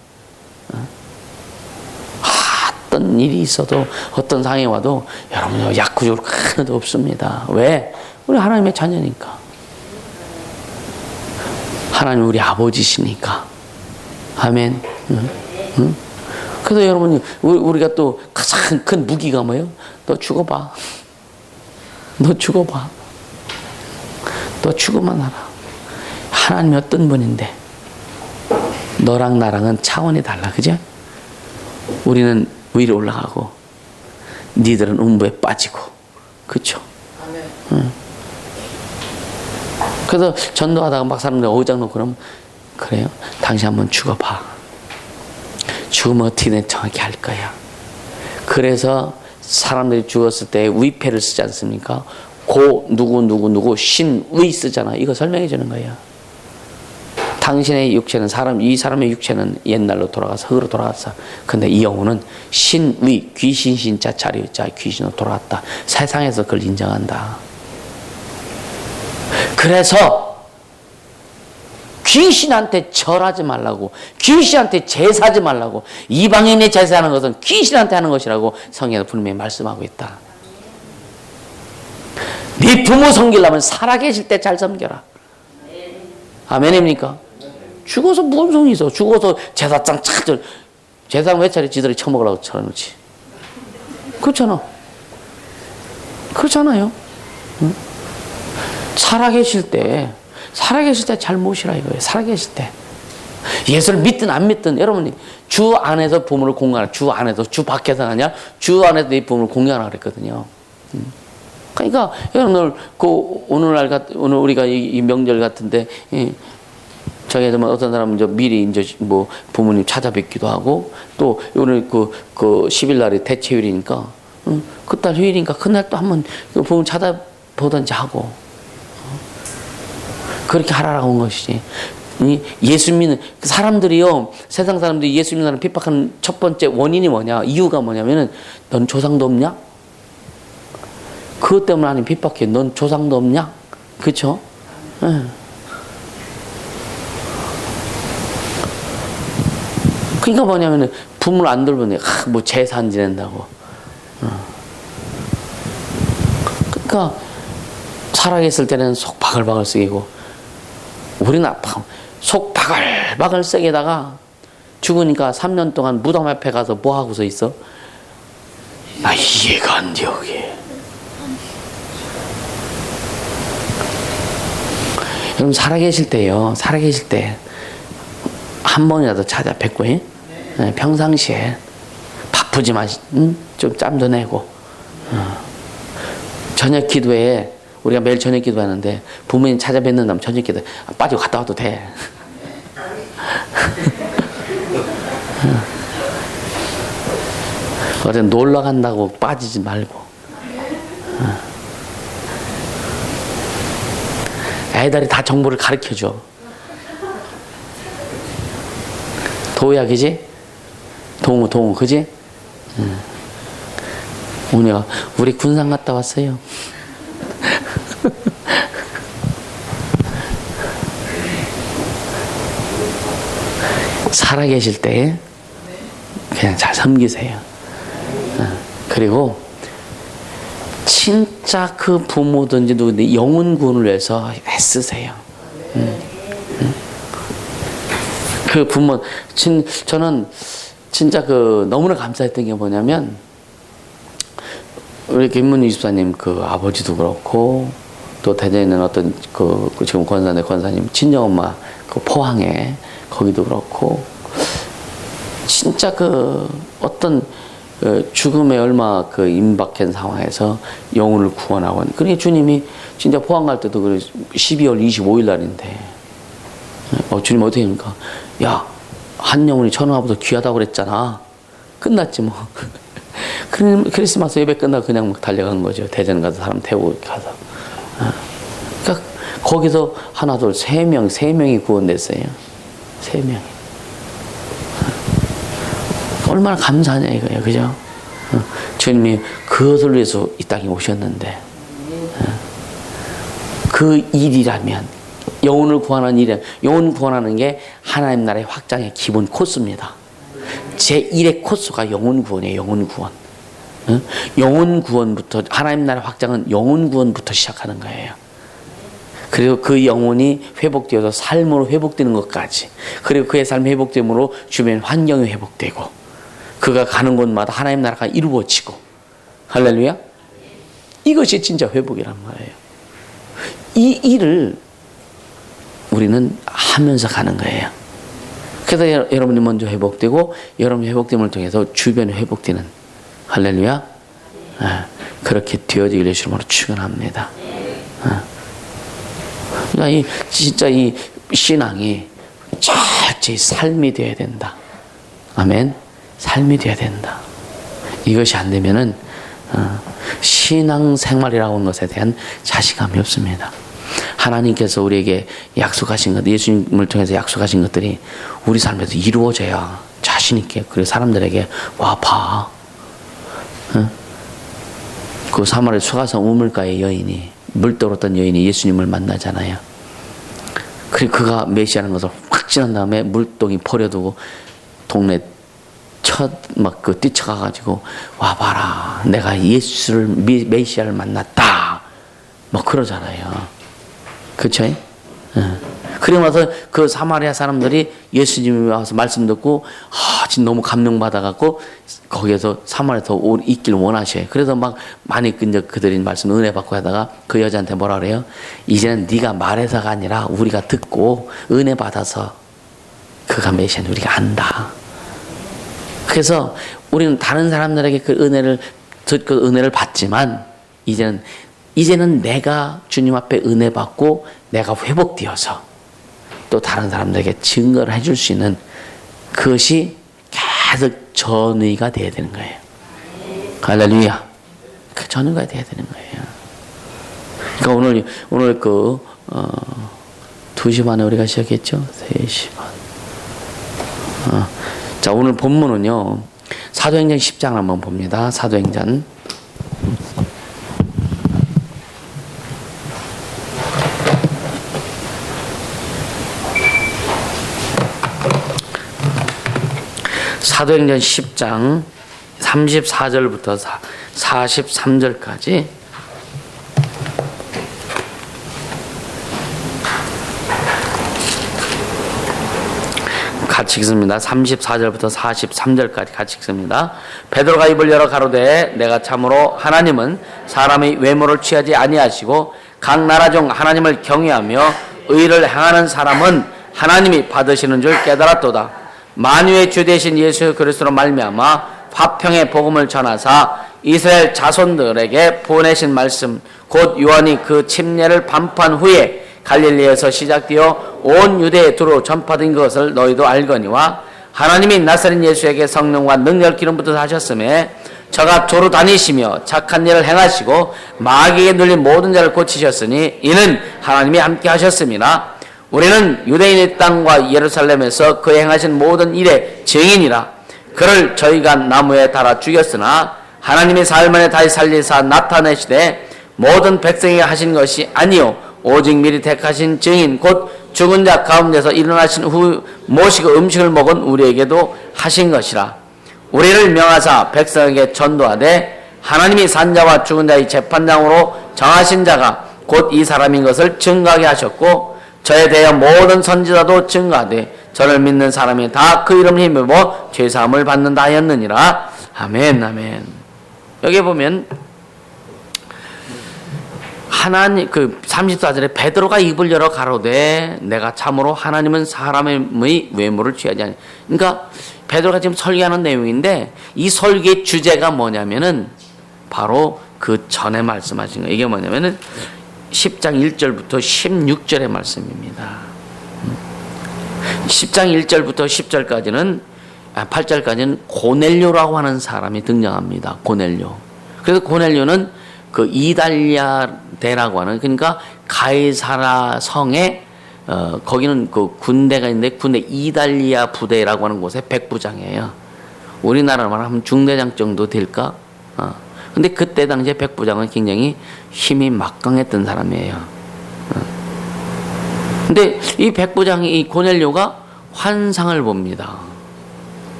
어떤 일이 있어도 어떤 상황이 와도 여러분 약구적으로 하나도 없습니다. 왜? 우리 하나님의 자녀니까. 하나님 우리 아버지시니까. 아멘. 응? 그래서 여러분 우리가 또 가장 큰 무기가 뭐예요? 너 죽어봐. 너 죽어봐. 너 죽어만 하라. 하나님이 어떤 분인데 너랑 나랑은 차원이 달라. 그죠? 우리는 위로 올라가고 니들은 음부에 빠지고. 그렇죠? 응. 그래서 전도하다가 막 사람들 어장 놓고 그러면 그래요? 당신 한번 죽어봐. 죽으면 어떻게 내 정확히 알 거야. 그래서 사람들이 죽었을 때 위패를 쓰지 않습니까? 고 누구 신의 쓰잖아. 이거 설명해 주는 거예요. 당신의 육체는 이 사람의 육체는 옛날로 돌아가서 흙으로 돌아갔어. 근데 이 영혼은 신의 귀신 신자 자리자 귀신으로 돌아갔다. 세상에서 그걸 인정한다. 그래서 귀신한테 절하지 말라고, 귀신한테 제사하지 말라고, 이방인의 제사하는 것은 귀신한테 하는 것이라고 성경에서 분명히 말씀하고 있다. 네 부모 섬기려면 살아계실 때 잘 섬겨라. 아멘입니까? 죽어서 무슨 소용이 있어. 죽어서 제사장 차들 제사장 왜 차려? 지들이 처먹으려고 차려놓지. 그렇잖아. 그렇잖아요. 응? 살아계실 때 잘 모시라 이거예요. 살아계실 때. 예수를 믿든 안 믿든 여러분이 주 안에서 부모를 공경하라. 주 안에서, 주 밖에서 아니야. 주 안에서 네 부모를 공경하라 그랬거든요. 그러니까 여러분 오늘 우리가 이 명절 같은데 저기 어떤 사람은 미리 뭐 부모님 찾아뵙기도 하고 또 오늘 그 10일 날이 대체휴일이니까 그날 휴일이니까 그날 또 한번 부모님 찾아보든지 하고 그렇게 하라고 한 것이지. 예수 믿는 사람들이요, 세상 사람들이 예수 믿는 사람 핍박하는 첫 번째 원인이 뭐냐, 이유가 뭐냐면은 넌 조상도 없냐? 그것 때문에 하나님 핍박해. 넌 조상도 없냐? 그쵸? 그러니까 뭐냐면은 부모를 안 돌보니 뭐 제사 안 지낸다고. 그러니까 살아계실 때는 속 바글바글 썩이고 우리는 속 바글바글 썩이다가 죽으니까 3년 동안 무덤 앞에 가서 뭐 하고서 있어? 나 이해가 안 돼 여기. 여러분 살아계실 때요, 살아계실 때 한 번이라도 찾아뵙고 평상시에 바쁘지만 좀 짬도 내고 저녁 기도에 우리가 매일 저녁 기도하는데 부모님 찾아뵙는다면 저녁 기도에 빠지고 갔다 와도 돼. 어제 놀러 간다고 빠지지 말고. 애들이 다 정보를 가르쳐줘. 도우야, 그지? 동우, 그지? 오늘 우리 군산 갔다 왔어요. 살아계실 때 그냥 잘 섬기세요. 그리고 진짜 그 부모든지 누구든지 영혼 구원을 위해서 애쓰세요. 그 부모, 저는 진짜 너무나 감사했던 게 뭐냐면, 우리 김문희 집사님 아버지도 그렇고, 또 대전에 있는 어떤 지금 권사님 친정엄마 포항에 거기도 그렇고, 진짜 어떤 죽음에 얼마 임박한 상황에서 영혼을 구원하고, 그러니까 주님이 진짜 포항 갈 때도 12월 25일 날인데, 주님 어떻게 합니까? 야, 한 영혼이 천하보다 귀하다고 그랬잖아. 끝났지 뭐. 크리스마스 예배 끝나고 그냥 막 달려간 거죠. 대전 가서 사람 태우고 가서. 그러니까 거기서 하나, 둘, 세 명이 구원됐어요. 3명이. 얼마나 감사하냐 이거예요. 그죠? 주님이 그것을 위해서 이 땅에 오셨는데, 그 일이라면, 영혼을 구원하는 일이라면, 영혼 구원하는 게 하나님 나라의 확장의 기본 코스입니다. 제1의 코스가 영혼 구원이에요. 영혼 구원. 영혼 구원부터, 하나님 나라의 확장은 영혼 구원부터 시작하는 거예요. 그리고 그 영혼이 회복되어서 삶으로 회복되는 것까지, 그리고 그의 삶이 회복됨으로 주변 환경이 회복되고, 그가 가는 곳마다 하나님 나라가 이루어지고, 할렐루야? 이것이 진짜 회복이란 말이에요. 이 일을 우리는 하면서 가는 거예요. 그래서 여러분이 먼저 회복되고, 여러분이 회복됨을 통해서 주변이 회복되는, 할렐루야? 그렇게 되어지길 예수님으로 축원합니다. 그러니까 진짜 이 신앙이 철저히 삶이 되어야 된다. 아멘. 삶이 되어야 된다. 이것이 안 되면은 신앙생활이라고 하는 것에 대한 자신감이 없습니다. 하나님께서 우리에게 약속하신 것, 예수님을 통해서 약속하신 것들이 우리 삶에서 이루어져야 자신 있게 그 사람들에게 와 봐. 그 사마리아 수가성 우물가의 여인이 물떠오르던 여인이 예수님을 만나잖아요. 그리고 그가 메시아라는 것을 확신한 다음에 물동이 버려두고 동네 뛰쳐가가지고 와 봐라, 내가 예수를 메시아를 만났다. 뭐 그러잖아요. 그쵸? 그리고 나서 그 사마리아 사람들이 예수님이 와서 말씀 듣고 진짜 너무 감동받아갖고 거기에서 사마리아에서 있길 원하셔요. 그래서 막 많이 이제 그들이 말씀 은혜 받고 하다가 그 여자한테 뭐라 그래요? 이제는 네가 말해서가 아니라 우리가 듣고 은혜 받아서 그가 메시아는 우리가 안다. 그래서 우리는 다른 사람들에게 그 은혜를 듣고 은혜를 받지만 이제는 내가 주님 앞에 은혜 받고 내가 회복되어서 또 다른 사람들에게 증거를 해줄 수 있는 그것이 계속 전의가 돼야 되는 거예요. 할렐루야. 그 전의가 돼야 되는 거예요. 그러니까 오늘 2시 반에 우리가 시작했죠? 3시 반. 자, 오늘 본문은요, 사도행전 10장 한번 봅니다. 사도행전. 사도행전 10장 34절부터 43절까지 같이 읽습니다. 34절부터 43절까지 같이 읽습니다. 베드로가 입을 열어 가로되 내가 참으로 하나님은 사람의 외모를 취하지 아니하시고 각 나라 중 하나님을 경외하며 의를 행하는 사람은 하나님이 받으시는 줄 깨달았도다. 만유의 주 되신 예수 그리스도로 말미암아 화평의 복음을 전하사 이스라엘 자손들에게 보내신 말씀 곧 요한이 그 침례를 반포한 후에 갈릴리에서 시작되어 온 유대에 두루 전파된 것을 너희도 알거니와 하나님이 나사렛 예수에게 성령과 능력 기름부터 하셨음에 저가 도로 다니시며 착한 일을 행하시고 마귀에게 눌린 모든 자를 고치셨으니 이는 하나님이 함께 하셨습니다. 우리는 유대인의 땅과 예루살렘에서 그 행하신 모든 일의 증인이라. 그를 저희가 나무에 달아 죽였으나 하나님의 사흘 만에 다시 살리사 나타내시되 모든 백성에게 하신 것이 아니요 오직 미리 택하신 증인 곧 죽은 자 가운데서 일어나신 후 모시고 음식을 먹은 우리에게도 하신 것이라. 우리를 명하사 백성에게 전도하되 하나님이 산 자와 죽은 자의 재판장으로 정하신 자가 곧 이 사람인 것을 증거하게 하셨고 저에 대하여 모든 선지자도 증거하되 저를 믿는 사람이 다 그 이름을 힘입어 죄사함을 받는다 하였느니라. 아멘. 아멘. 여기 보면 하나님 34절에 베드로가 입을 열어 가로되 내가 참으로 하나님은 사람의 외모를 취하지 않니. 그러니까 베드로가 지금 설교하는 내용인데 이 설교의 주제가 뭐냐면은 바로 그 전에 말씀하신 거. 이게 뭐냐면은 10장 1절부터 16절의 말씀입니다. 10장 1절부터 10절까지는 8절까지는 고넬료라고 하는 사람이 등장합니다. 고넬료. 그래서 고넬료는 그 이달리아 대라고 하는, 그러니까 가이사라 성에 거기는 그 군대가 있는데 군대 이달리아 부대라고 하는 곳의 백부장이에요. 우리나라로 말하면 중대장 정도 될까? 근데 그때 당시에 백부장은 굉장히 힘이 막강했던 사람이에요. 근데 이 백부장이 이 고넬료가 환상을 봅니다.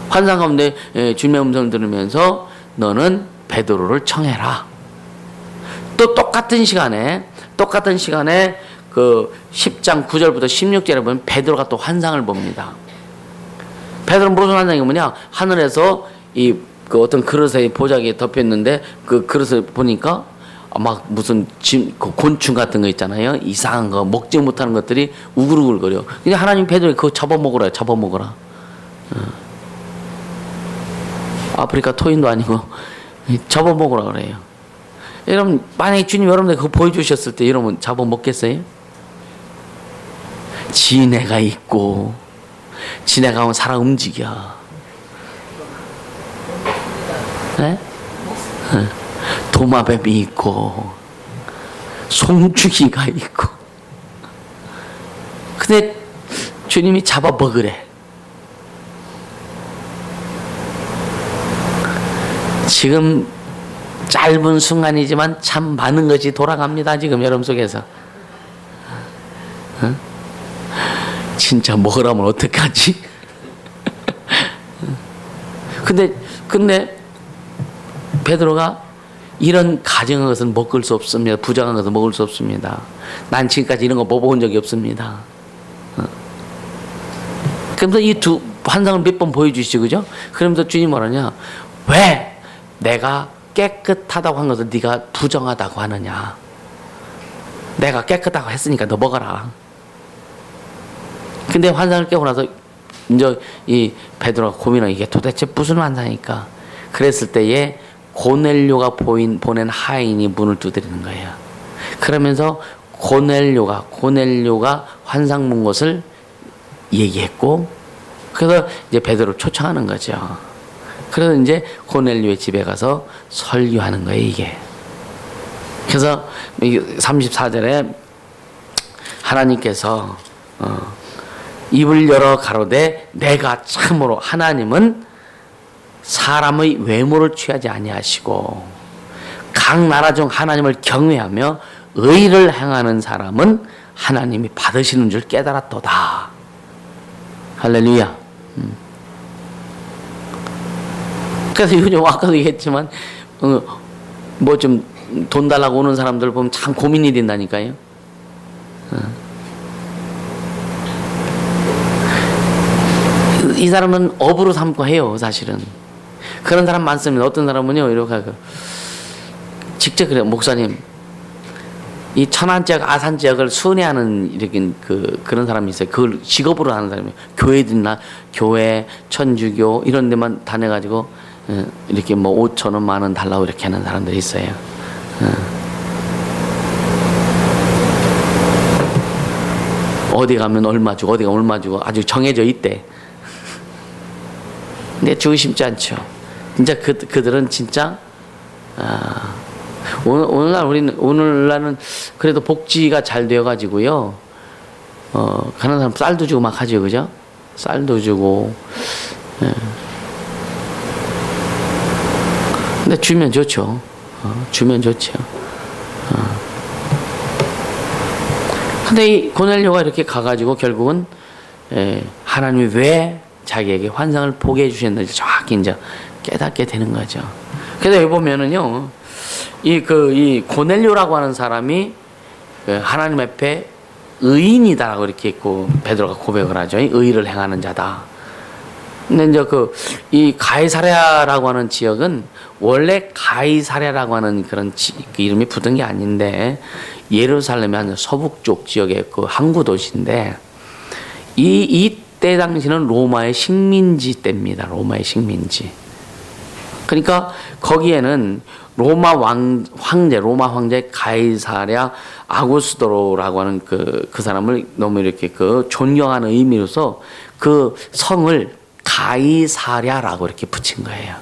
환상 가운데 주님의 음성을 들으면서 너는 베드로를 청해라. 또 똑같은 시간에 그 10장 9절부터 16절에 보면 베드로가 또 환상을 봅니다. 베드로는 무슨 환상이 뭐냐? 하늘에서 그 어떤 그릇에 보자기에 덮였는데 그 그릇을 보니까 막 무슨 그 곤충 같은 거 있잖아요. 이상한 거 먹지 못하는 것들이 우글우글거려. 근데 하나님 베드로에 그거 잡아먹으라. 아프리카 토인도 아니고 잡아먹으라 그래요. 여러분 만약에 주님 여러분들 그거 보여주셨을 때 여러분 잡아먹겠어요? 지네가 있고, 지네가 오면 살아 움직여. 네? 도마뱀이 있고, 송충이가 있고. 근데 주님이 잡아 먹으래. 지금 짧은 순간이지만 참 많은 것이 돌아갑니다. 지금 여러분 속에서. 진짜 먹으라면 어떡하지? 근데 베드로가 이런 가정한 것은 먹을 수 없습니다. 부정한 것은 먹을 수 없습니다. 난 지금까지 이런 거 먹어본 적이 없습니다. 그러면서 이 두 환상을 몇 번 보여주시죠, 그죠? 그러면서 주님 뭐라냐? 왜 내가 깨끗하다고 한 것을 네가 부정하다고 하느냐? 내가 깨끗하다고 했으니까 너 먹어라. 근데 환상을 깨고 나서 이제 이 베드로가 고민을 이게 도대체 무슨 환상일까? 그랬을 때에 고넬료가 보낸 하인이 문을 두드리는 거예요. 그러면서 고넬료가 환상 본 것을 얘기했고, 그래서 이제 베드로를 초청하는 거죠. 그래서 이제 고넬료의 집에 가서 설교하는 거예요, 이게. 그래서 34절에 하나님께서 입을 열어 가로되 내가 참으로 하나님은 사람의 외모를 취하지 아니하시고 각 나라 중 하나님을 경외하며 의를 행하는 사람은 하나님이 받으시는 줄 깨달았도다. 할렐루야. 그래서 요즘 아까도 얘기했지만 뭐 좀 돈 달라고 오는 사람들 보면 참 고민이 된다니까요. 이 사람은 업으로 삼고 해요, 사실은. 그런 사람 많습니다. 어떤 사람은요, 이렇게 하고 직접 그래요. 목사님, 이 천안 지역, 아산 지역을 순회하는 이렇게 그런 사람이 있어요. 그걸 직업으로 하는 사람이에요. 교회들이나 교회, 천주교 이런 데만 다녀가지고 이렇게 뭐 5,000원, 10,000원 달라고 이렇게 하는 사람들이 있어요. 어디 가면 얼마 주고 어디 가면 얼마 주고 아주 정해져 있대. 근데 주고 싶지 않죠. 진짜 그들은 진짜 오늘날은 그래도 복지가 잘 되어가지고요. 가는 사람 쌀도 주고 막 하죠, 그죠? 쌀도 주고. 예. 근데 주면 좋죠. 주면 좋죠. 근데 이 고넬료가 이렇게 가가지고 결국은 하나님이 왜 자기에게 환상을 보게 해주셨는지 정확히 이제 깨닫게 되는 거죠. 그래서 여기 보면은요, 이 고넬료라고 하는 사람이 하나님 앞에 의인이다라고 이렇게 있고 베드로가 고백을 하죠. 의를 행하는 자다. 근데 이제 이 가이사랴라고 하는 지역은 원래 가이사랴라고 하는 그런 그 이름이 붙은 게 아닌데 예루살렘의 한 서북쪽 지역의 그 항구 도시인데 이때 당시는 로마의 식민지 때입니다. 로마의 식민지. 그러니까 거기에는 로마 황제 가이사랴 아구스도로라고 하는 그 사람을 너무 이렇게 존경하는 의미로서 그 성을 가이사랴라고 이렇게 붙인 거예요.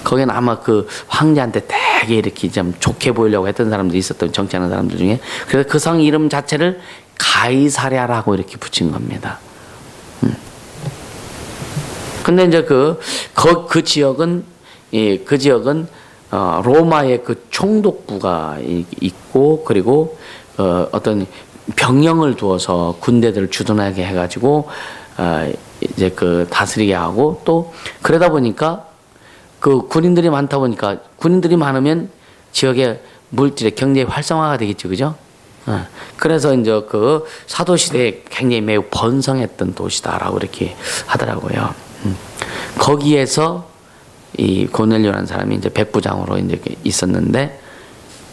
거기는 아마 그 황제한테 되게 이렇게 좀 좋게 보이려고 했던 사람들이 있었던, 정치하는 사람들 중에. 그래서 그 성 이름 자체를 가이사랴라고 이렇게 붙인 겁니다. 근데 이제 그 지역은 로마의 그 총독부가 있고, 그리고 어떤 병영을 두어서 군대들을 주둔하게 해가지고 이제 다스리게 하고, 또 그러다 보니까 그 군인들이 많다 보니까 군인들이 많으면 지역의 물질의 경제 활성화가 되겠죠, 그죠? 그래서 이제 그 사도 시대에 굉장히 매우 번성했던 도시다라고 이렇게 하더라고요. 거기에서 이 고넬료라는 사람이 이제 백부장으로 이제 있었는데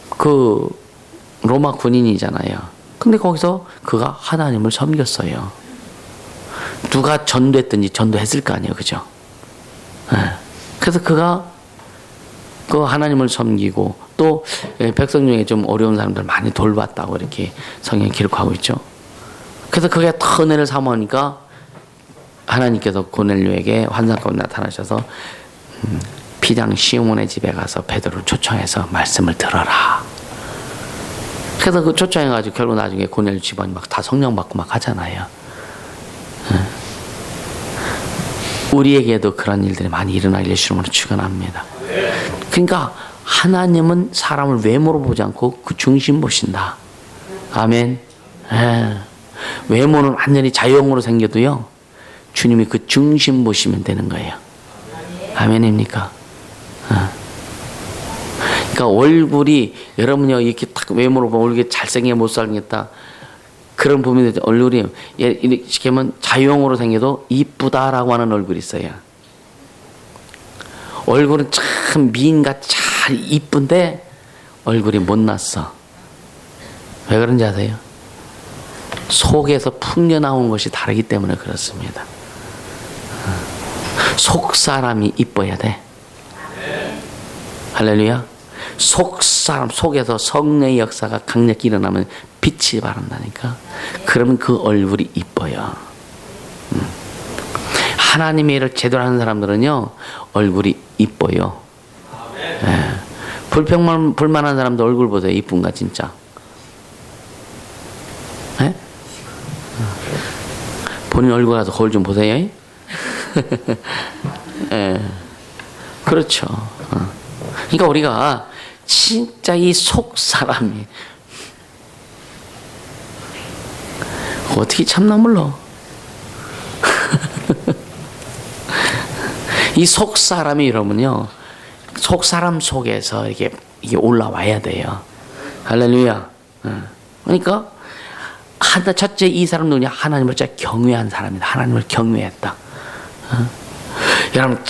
그 로마 군인이잖아요. 근데 거기서 그가 하나님을 섬겼어요. 누가 전도했든지 전도했을 거 아니에요, 그죠? 그래서 그가 그 하나님을 섬기고 또 백성 중에 좀 어려운 사람들 많이 돌봤다고 이렇게 성경이 기록하고 있죠. 그래서 그게 더 은혜를 사모하니까 하나님께서 고넬료에게 환상 가운데 나타나셔서 피장 시몬의 집에 가서 베드로를 초청해서 말씀을 들어라. 그래서 그 초청해가지고 결국 나중에 고넬료 집안이 막 다 성령 받고 막 하잖아요. 우리에게도 그런 일들이 많이 일어나길 예수님으로 축원합니다. 그러니까 하나님은 사람을 외모로 보지 않고 그 중심 보신다. 아멘. 외모는 완전히 자유형으로 생겨도요, 주님이 그 중심 보시면 되는 거예요. 아멘입니까? 그러니까 얼굴이, 여러분이 이렇게 딱 외모로 보면 얼굴이 잘생겨 못 살겠다, 그런 부분이 얼굴이 이렇게 하면 자유형으로 생겨도 이쁘다라고 하는 얼굴이 있어요. 얼굴은 참 미인같이 잘 이쁜데 얼굴이 못났어. 왜 그런지 아세요? 속에서 풍겨나오는 것이 다르기 때문에 그렇습니다. 속 사람이 이뻐야 돼. 할렐루야. 속 사람 속에서 성령의 역사가 강력히 일어나면 빛이 바란다니까. 그러면 그 얼굴이 이뻐요. 하나님의 일을 제대로 하는 사람들은요, 얼굴이 이뻐요. 불평불만한 사람도 얼굴 보세요. 이쁜가 진짜? 네? 본인 얼굴 가서 거울 좀 보세요. 네. 그렇죠. 그러니까 우리가 진짜 이 속 사람이 어떻게 참나 몰라. 이 속 사람이 이러면요, 속 사람 속에서 이게 올라와야 돼요. 할렐루야. 그러니까 첫째 이 사람 누구냐? 하나님을 진짜 경외한 사람이다. 하나님을 경외했다. 여러분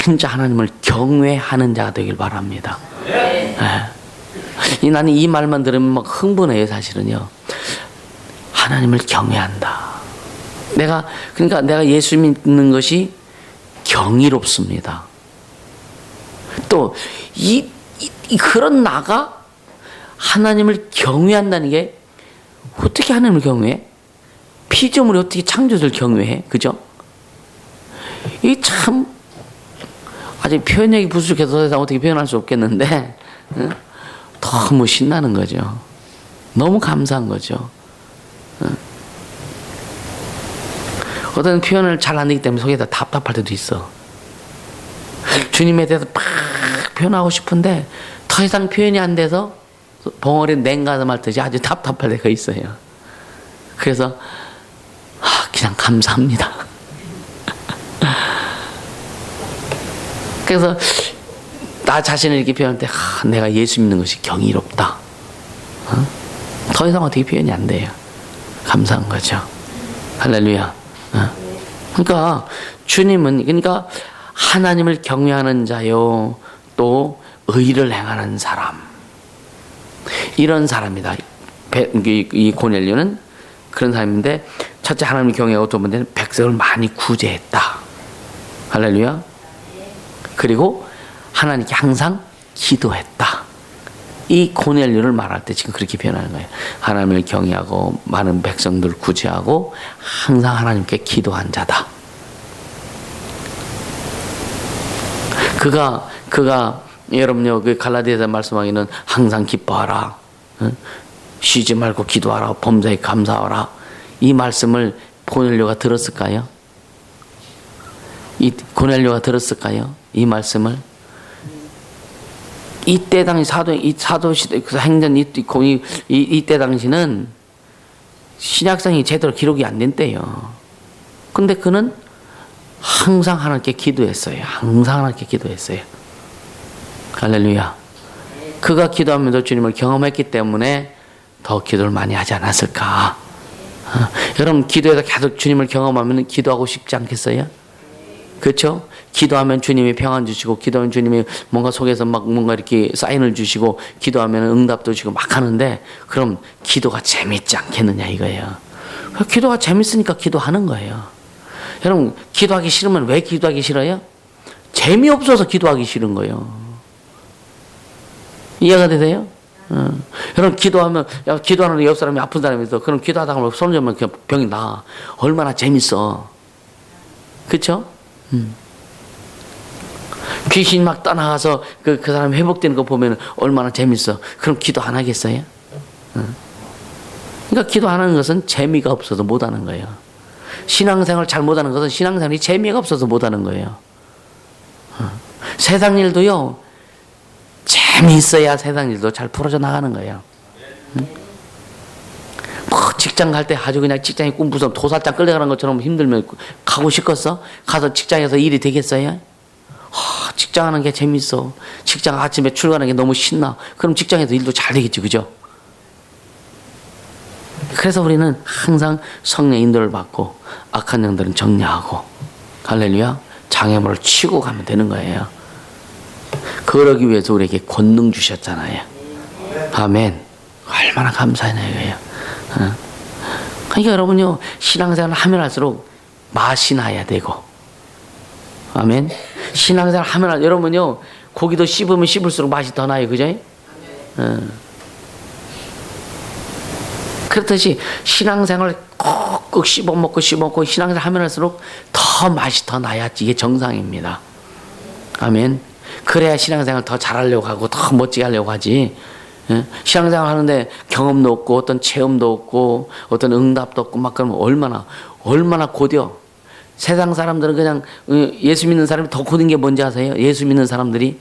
진짜 하나님을 경외하는 자가 되길 바랍니다. 나는 이 말만 들으면 막 흥분해요. 사실은요. 하나님을 경외한다. 그러니까 내가 예수 믿는 것이 경이롭습니다. 또 그런 나가 하나님을 경외한다는 게, 어떻게 하나님을 경외해? 피조물이 어떻게 창조주를 경외해? 그죠? 이 참 아직 표현력이 부족해서 어떻게 표현할 수 없겠는데, 너무 신나는 거죠. 너무 감사한 거죠. 어떤 표현을 잘 안 되기 때문에 속에다 답답할 때도 있어. 주님에 대해서 막 표현하고 싶은데 더 이상 표현이 안 돼서 벙어리 냉가슴 앓듯이 아주 답답할 때가 있어요. 그래서 그냥 감사합니다. 그래서 나 자신을 이렇게 표현할 때 내가 예수 믿는 것이 경이롭다. 더 이상 어떻게 표현이 안 돼요. 감사한 거죠. 할렐루야. 그러니까 주님은, 그러니까 하나님을 경외하는 자요, 또 의를 행하는 사람, 이런 사람이다. 이 고넬료는 그런 사람인데, 첫째 하나님을 경외하고 두 번째는 백성을 많이 구제했다. 할렐루야. 그리고 하나님께 항상 기도했다. 이 고넬료를 말할 때 지금 그렇게 표현하는 거예요. 하나님을 경외하고 많은 백성들을 구제하고 항상 하나님께 기도한 자다. 그가 여러분요, 그 갈라디아서 말씀하기는 항상 기뻐하라, 쉬지 말고 기도하라, 범사에 감사하라, 이 말씀을 고넬료가 들었을까요? 이 고넬료가 들었을까요? 이 말씀을? 이때 당시 사도시대 행전 이때 당시는 신약성이 제대로 기록이 안 된 때예요. 근데 그는 항상 하나님께 기도했어요. 항상 하나님께 기도했어요. 할렐루야. 그가 기도하면서 주님을 경험했기 때문에 더 기도를 많이 하지 않았을까. 여러분 기도해서 계속 주님을 경험하면 기도하고 싶지 않겠어요? 그렇죠? 기도하면 주님이 평안 주시고, 기도하면 주님이 뭔가 속에서 막 뭔가 이렇게 사인을 주시고, 기도하면 응답도 주시고 막 하는데, 그럼 기도가 재밌지 않겠느냐 이거예요. 기도가 재밌으니까 기도하는 거예요. 여러분 기도하기 싫으면 왜 기도하기 싫어요? 재미없어서 기도하기 싫은 거예요. 이해가 되세요? 여러분 기도하면 기도하는 옆 사람이 아픈 사람이 있어. 그럼 기도하다가 손 잡으면 병이 나. 얼마나 재밌어. 그렇죠? 귀신 막 떠나가서 그 사람 회복되는 거 보면 얼마나 재밌어. 그럼 기도 안 하겠어요? 그러니까 기도 안 하는 것은 재미가 없어서 못 하는 거예요. 신앙생활 잘 못하는 것은 신앙생활이 재미가 없어서 못하는 거예요. 세상 일도요, 재미있어야 세상 일도 잘 풀어져 나가는 거예요. 뭐 직장 갈 때 아주 그냥 직장이 꿈꾸서 도살장 끌려가는 것처럼 힘들면 가고 싶겠어? 가서 직장에서 일이 되겠어요? 직장 하는 게 재밌어. 직장 아침에 출근하는 게 너무 신나. 그럼 직장에서 일도 잘 되겠지, 그죠? 그래서 우리는 항상 성령 인도를 받고 악한 영들은 정리하고, 할렐루야, 장애물을 치고 가면 되는 거예요. 그러기 위해서 우리에게 권능 주셨잖아요. 아멘. 얼마나 감사하네요. 그러니까 여러분요, 신앙생활을 하면 할수록 맛이 나야 되고, 아멘. 신앙생활 하면 여러분요, 고기도 씹으면 씹을수록 맛이 더 나요, 그죠? 그렇듯이 신앙생활 꼭꼭 씹어먹고 신앙생활 하면 할수록 더 맛이 더 나야지. 이게 정상입니다. 아멘. 그래야 신앙생활 더 잘하려고 하고 더 멋지게 하려고 하지. 신앙생활 하는데 경험도 없고 어떤 체험도 없고 어떤 응답도 없고 막 그러면 얼마나 고려. 세상 사람들은 그냥 예수 믿는 사람이 더 고든 게 뭔지 아세요? 예수 믿는 사람들이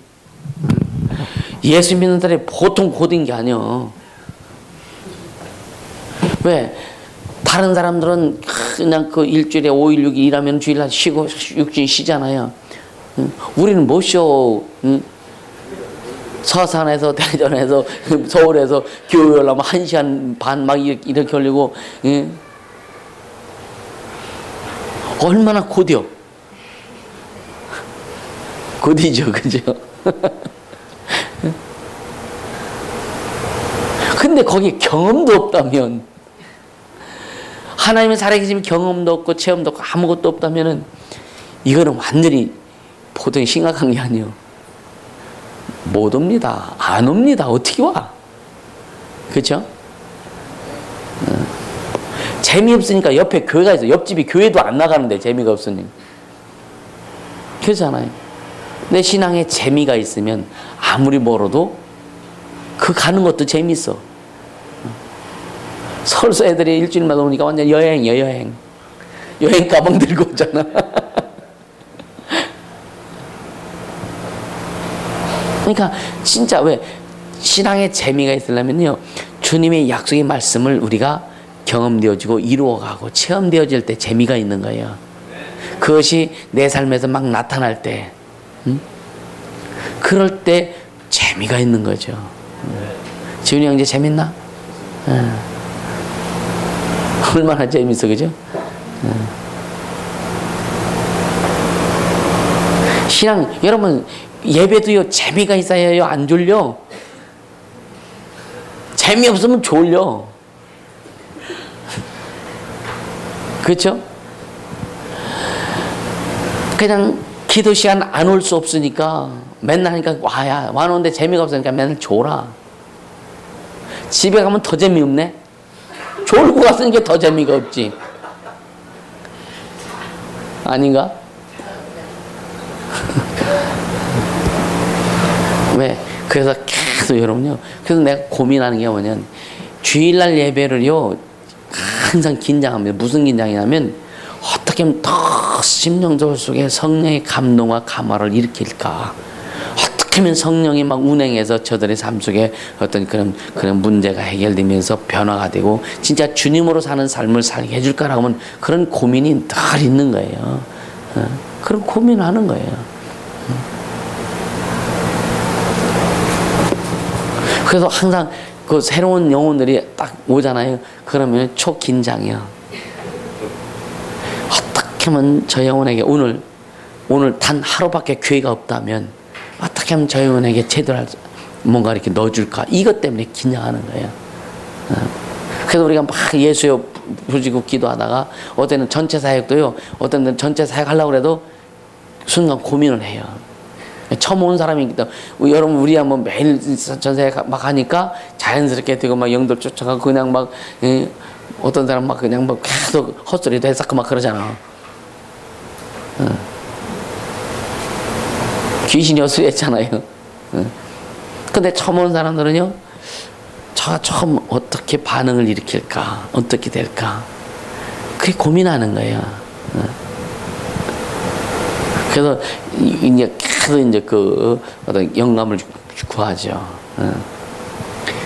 예수 믿는 사람이 보통 고든 게 아니에요. 왜? 다른 사람들은 그냥 그 일주일에 5일 6일 일하면 주일날 쉬고 육주일 쉬잖아요. 우리는 못 쉬어. 서산에서 대전에서 서울에서 교회 오려면 1시간 반 막 이렇게 걸리고, 얼마나 고디죠, 그죠? 근데 거기 경험도 없다면, 하나님의 살아계시면 경험도 없고 체험도 없고 아무것도 없다면은 이거는 완전히 보통 심각한 게 아니에요. 못 옵니다. 안 옵니다. 어떻게 와? 그렇죠? 재미없으니까 옆에 교회가 있어. 옆집이 교회도 안 나가는데 재미가 없으니. 그렇잖아요. 내 신앙에 재미가 있으면 아무리 멀어도 그 가는 것도 재밌어. 설사 애들이 일주일마다 오니까 완전 여행이야, 여행. 여행 가방 들고 오잖아. 그러니까 진짜 왜 신앙에 재미가 있으려면요, 주님의 약속의 말씀을 우리가 경험되어지고 이루어가고 체험되어질 때 재미가 있는 거예요. 그것이 내 삶에서 막 나타날 때, 그럴 때 재미가 있는 거죠. 지훈이 형제 재밌나? 얼마나 재밌어, 그죠? 신앙, 여러분, 예배도요, 재미가 있어야요, 안 졸려? 재미없으면 졸려. 그렇죠? 그냥 기도 시간 안 올 수 없으니까 맨날 하니까 와놓는데 재미가 없으니까 맨날 졸아. 집에 가면 더 재미없네? 졸고 갔으니까 더 재미가 없지. 아닌가? 왜? 그래서 계속 여러분요. 그래서 내가 고민하는 게 뭐냐면, 주일날 예배를요, 항상 긴장합니다. 무슨 긴장이냐면, 어떻게 하면 더 심령적 속에 성령의 감동과 감화를 일으킬까? 어떻게 하면 성령이 막 운행해서 저들의 삶 속에 어떤 그런 문제가 해결되면서 변화가 되고, 진짜 주님으로 사는 삶을 살게 해줄까라고 하면 그런 고민이 늘 있는 거예요. 그런 고민을 하는 거예요. 그래서 항상 그 새로운 영혼들이 딱 오잖아요. 그러면 초긴장이야. 어떻게 하면 저 영혼에게 오늘 단 하루밖에 교회가 없다면 어떻게 하면 저 영혼에게 제대로 뭔가 이렇게 넣어줄까? 이것 때문에 긴장하는 거예요. 그래서 우리가 막 예수여 부르짖고 기도하다가 어떤 때는 전체 사역도요. 어떤 때는 전체 사역 하려고 해도 순간 고민을 해요. 처음 온 사람이기 때문에 여러분 우리야 뭐 매일 전세 막 하니까 자연스럽게 되고 막 영들 쫓아가고 그냥 막 어떤 사람 막 그냥 막 계속 헛소리도 했었고 막 그러잖아. 귀신이 어수했잖아요. 근데 처음 온 사람들은요, 저 처음 어떻게 반응을 일으킬까, 어떻게 될까, 그게 고민하는 거예요. 그래서 이제 계속 이제 그 어떤 영감을 구하죠.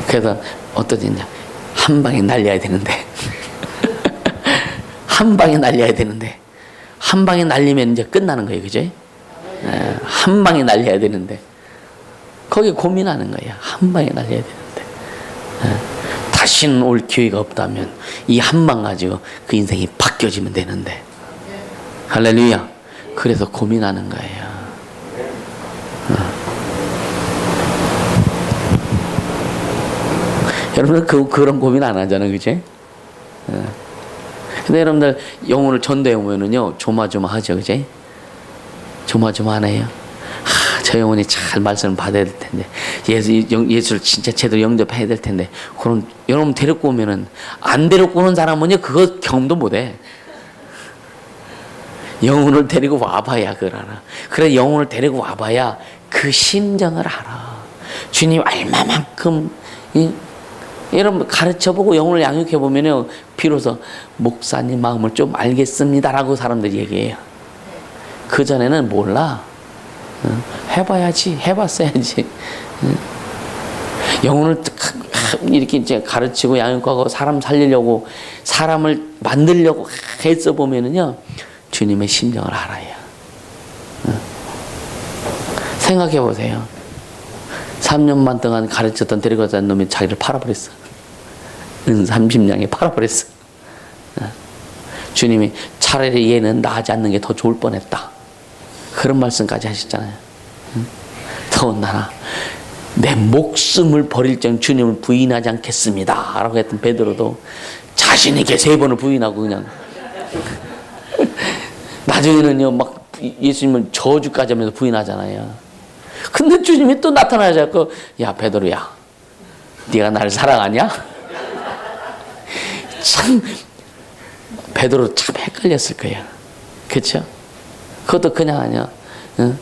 그래서 어떠지 이제 한 방에 날려야 되는데, 한 방에 날려야 되는데, 한 방에 날리면 이제 끝나는 거예요, 그죠? 한 방에 날려야 되는데, 거기 고민하는 거예요. 한 방에 날려야 되는데, 다시는 올 기회가 없다면 이 한 방 가지고 그 인생이 바뀌어지면 되는데, 할렐루야. 그래서 고민하는 거예요. 여러분들 그런 고민 안 하잖아요, 그치? 근데 여러분들 영혼을 전도해 오면은요, 조마조마하죠, 그치? 조마조마하네요. 저 영혼이 잘 말씀을 받아야 될 텐데, 예수를 진짜 제대로 영접해야 될 텐데, 그럼 여러분 데리고 오면은, 안 데리고 오는 사람은요, 그거 경험도 못 해. 영혼을 데리고 와봐야 그걸 알아. 그래, 영혼을 데리고 와봐야 그 심정을 알아. 주님 얼마만큼, 여러분 가르쳐보고 영혼을 양육해보면요, 비로소 목사님 마음을 좀 알겠습니다라고 사람들이 얘기해요. 그전에는 몰라. 해봐야지, 해봤어야지. 영혼을 이렇게 이제 가르치고 양육하고 사람 살리려고, 사람을 만들려고 애써 보면은요, 주님의 심정을 알아요. 생각해 보세요. 3년만 동안 가르쳤던 데리고 가자는 놈이 자기를 팔아버렸어. 30냥에 팔아버렸어. 주님이 차라리 얘는 나하지 않는 게 더 좋을 뻔했다. 그런 말씀까지 하셨잖아요. 더군다나 내 목숨을 버릴 정 주님을 부인하지 않겠습니다 라고 했던 베드로도 자신 있게 3번을 부인하고 그냥 나중에는요 막 예수님을 저주까지 하면서 부인하잖아요. 근데 주님이 또 나타나자고, 야 베드로야, 네가 나를 사랑하냐? 참 베드로 참 헷갈렸을 거야. 그렇죠? 그것도 그냥 아니야. 응?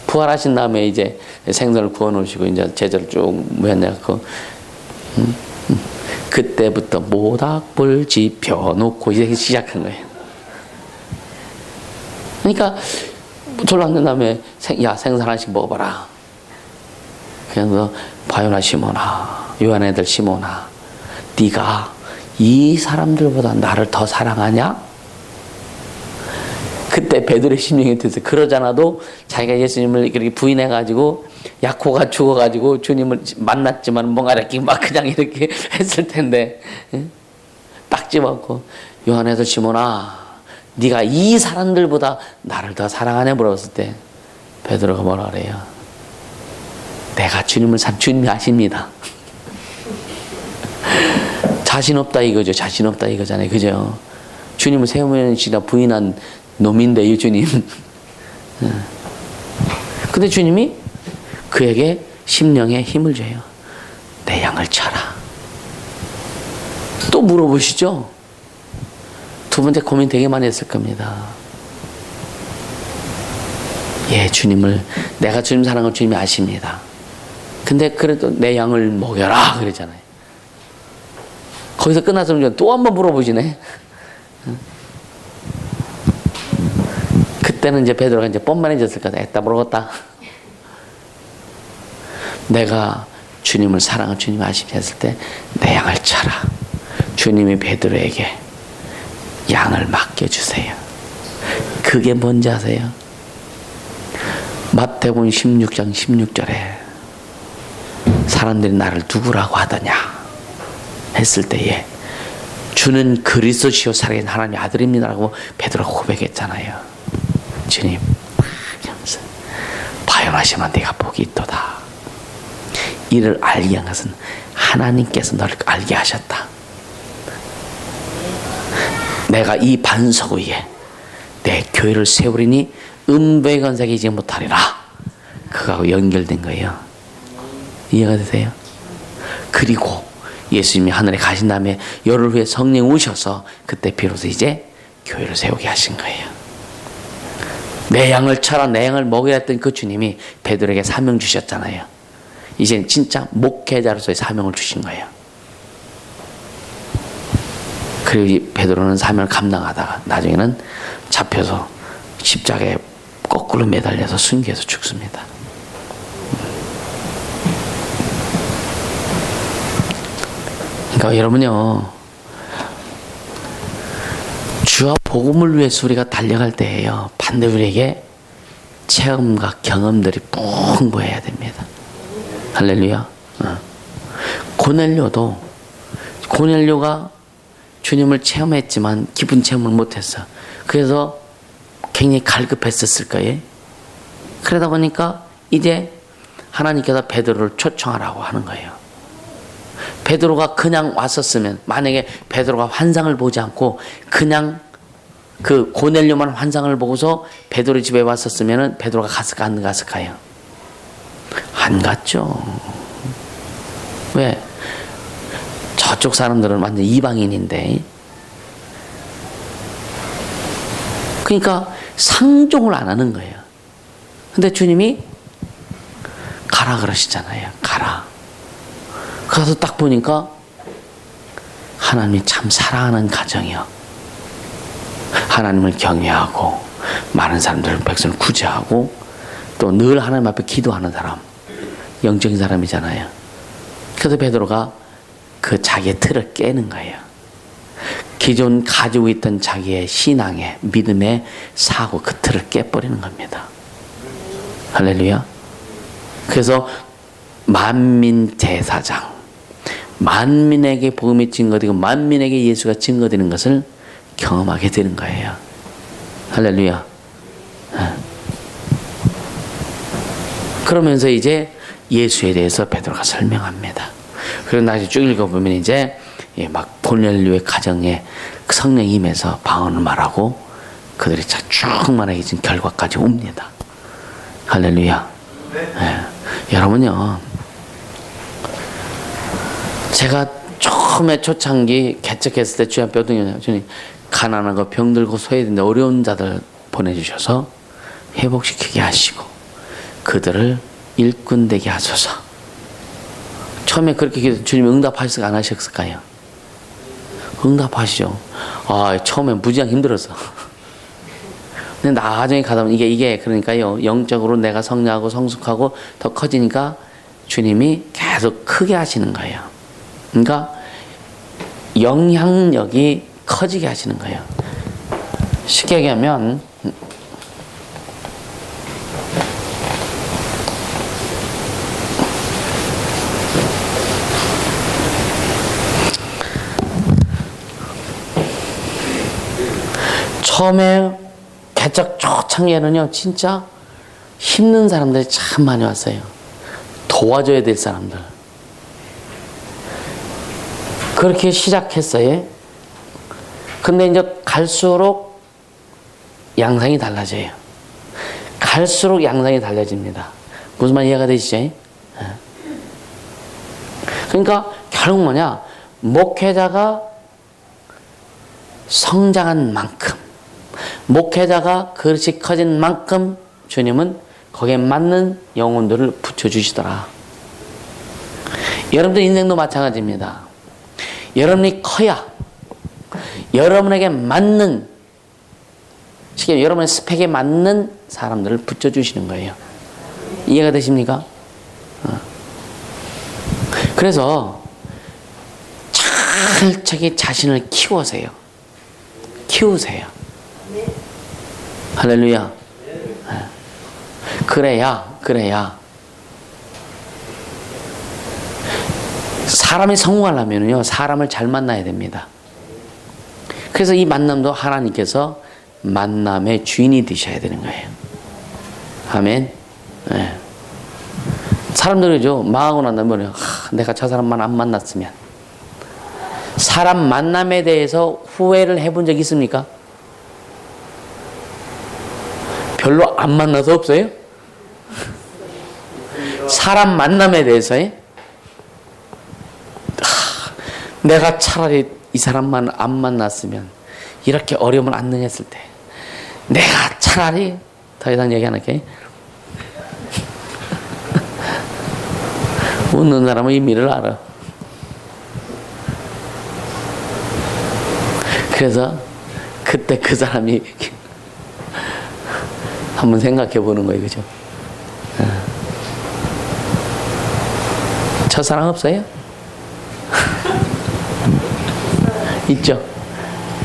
부활하신 다음에 이제 생선을 구워 놓으시고 이제 제자를 쭉 모였냐고. 그때부터 모닥불 지펴 놓고 이제 시작한 거예요. 그러니까 졸랐는 다음에 야 생선 하나씩 먹어봐라. 그래서 바요나 시몬아, 요한 애들 시몬아, 네가 이 사람들보다 나를 더 사랑하냐? 그때 베드로의 심령이 됐어요. 그러잖아도 자기가 예수님을 이렇게 부인해가지고 야코가 죽어가지고 주님을 만났지만 뭔가 이렇게 막 그냥 이렇게 했을 텐데, 딱 집었고 요한 애들 시몬아, 네가 이 사람들보다 나를 더 사랑하냐 물었을 때 베드로가 뭐라 그래요? 내가 주님을 주님이 아십니다. 자신 없다 이거죠. 자신 없다 이거잖아요. 그죠? 주님을 세우면 지나 부인한 놈인데요, 주님. 근데 주님이 그에게 심령에 힘을 줘요. 내 양을 쳐라. 또 물어보시죠. 두 번째 고민 되게 많이 했을 겁니다. 예, 주님을, 내가 주님 사랑을 주님이 아십니다. 근데 그래도 내 양을 먹여라 그랬잖아요. 거기서 끝나서 또 한 번 물어보시네. 그때는 이제 베드로가 이제 뻔뻔해졌을 거다. 했다 물어봤다. 내가 주님을 사랑을 주님이 아십니다 했을 때 내 양을 쳐라. 주님이 베드로에게 양을 맡겨주세요. 그게 뭔지 아세요? 마태복음 16장 16절에 사람들이 나를 누구라고 하더냐 했을 때에 주는 그리스도시요 살아계신 하나님의 아들입니다라고 베드로가 고백했잖아요. 주님 하면서 바요나시면 네가 복이 있도다. 이를 알게 한 것은 하나님께서 너를 알게 하셨다. 내가 이 반석 위에 내 교회를 세우리니 음부의 권세가 이지 못하리라. 그거하고 연결된 거예요. 이해가 되세요? 그리고 예수님이 하늘에 가신 다음에 열흘 후에 성령 오셔서 그때 비로소 이제 교회를 세우게 하신 거예요. 내 양을 쳐라, 내 양을 먹여야 했던 그 주님이 베드로에게 사명 주셨잖아요. 이젠 진짜 목회자로서의 사명을 주신 거예요. 그리고 베드로는 사명을 감당하다가 나중에는 잡혀서 십자가에 거꾸로 매달려서 순교해서 죽습니다. 그러니까 여러분요, 주와 복음을 위해서 우리가 달려갈 때에요, 반드시 우리에게 체험과 경험들이 풍부해야 됩니다. 할렐루야. 고넬료가 주님을 체험했지만 깊은 체험을 못했어. 그래서 굉장히 갈급했었을 거예요. 그러다 보니까 이제 하나님께서 베드로를 초청하라고 하는 거예요. 베드로가 그냥 왔었으면, 만약에 베드로가 환상을 보지 않고 그냥 그 고넬료만 환상을 보고서 베드로 집에 왔었으면 베드로가 갔을까 안 갔을까요? 안 갔죠. 왜? 저쪽 사람들은 완전 이방인인데. 그러니까 상종을 안 하는 거예요. 근데 주님이 가라 그러시잖아요. 가라. 가서 딱 보니까 하나님이 참 사랑하는 가정이요. 하나님을 경외하고 많은 사람들, 백성을 구제하고 또 늘 하나님 앞에 기도하는 사람, 영적인 사람이잖아요. 그래서 베드로가 그 자기의 틀을 깨는 거예요. 기존 가지고 있던 자기의 신앙의 믿음의 사고, 그 틀을 깨버리는 겁니다. 할렐루야. 그래서 만민 제사장, 만민에게 복음이 증거되고 만민에게 예수가 증거되는 것을 경험하게 되는 거예요. 할렐루야. 그러면서 이제 예수에 대해서 베드로가 설명합니다. 그리고 나중에 쭉 읽어보면 이제 막 고넬료의 가정에 성령이 임해서 방언을 말하고 그들이 충만해진 결과까지 옵니다. 할렐루야. 여러분요, 제가 처음에 초창기 개척했을 때 주님 앞에 어떤 주님 가난하고 병들고 소외된 어려운 자들 보내주셔서 회복시키게 하시고 그들을 일꾼 되게 하소서. 처음에 그렇게 기도 주님이 응답하셨을까 안 하셨을까요? 응답하시죠. 처음에 무지하게 힘들었어. 근데 나중에 가다 보면 이게 그러니까요, 영적으로 내가 성장하고 성숙하고 더 커지니까 주님이 계속 크게 하시는 거예요. 그러니까 영향력이 커지게 하시는 거예요. 쉽게 얘기하면 처음에 개척 초창기에는요, 진짜 힘든 사람들이 참 많이 왔어요. 도와줘야 될 사람들. 그렇게 시작했어요. 근데 이제 갈수록 양상이 달라져요. 갈수록 양상이 달라집니다. 무슨 말 이해가 되시죠? 그러니까 결국 뭐냐, 목회자가 성장한 만큼, 목회자가 그릇이 커진 만큼 주님은 거기에 맞는 영혼들을 붙여주시더라. 여러분들 인생도 마찬가지입니다. 여러분이 커야 여러분에게 맞는, 쉽게 여러분의 스펙에 맞는 사람들을 붙여주시는 거예요. 이해가 되십니까? 그래서 철저히 자신을 키우세요. 할렐루야. 그래야 사람이 성공하려면요, 사람을 잘 만나야 됩니다. 그래서 이 만남도 하나님께서 만남의 주인이 되셔야 되는 거예요. 아멘. 사람들이죠, 망하고 난 다음에 내가 저 사람만 안 만났으면. 사람 만남에 대해서 후회를 해본 적 있습니까? 별로 안 만나서 없어요? 사람 만남에 대해서 내가 차라리 이 사람만 안 만났으면 이렇게 어려움을 안 당했을 때 내가 차라리 더 이상 얘기 안 할게. 웃는 사람은 의미를 알아. 그래서 그때 그 사람이 한번 생각해 보는 거예요. 그죠? 첫사랑 없어요? 있죠?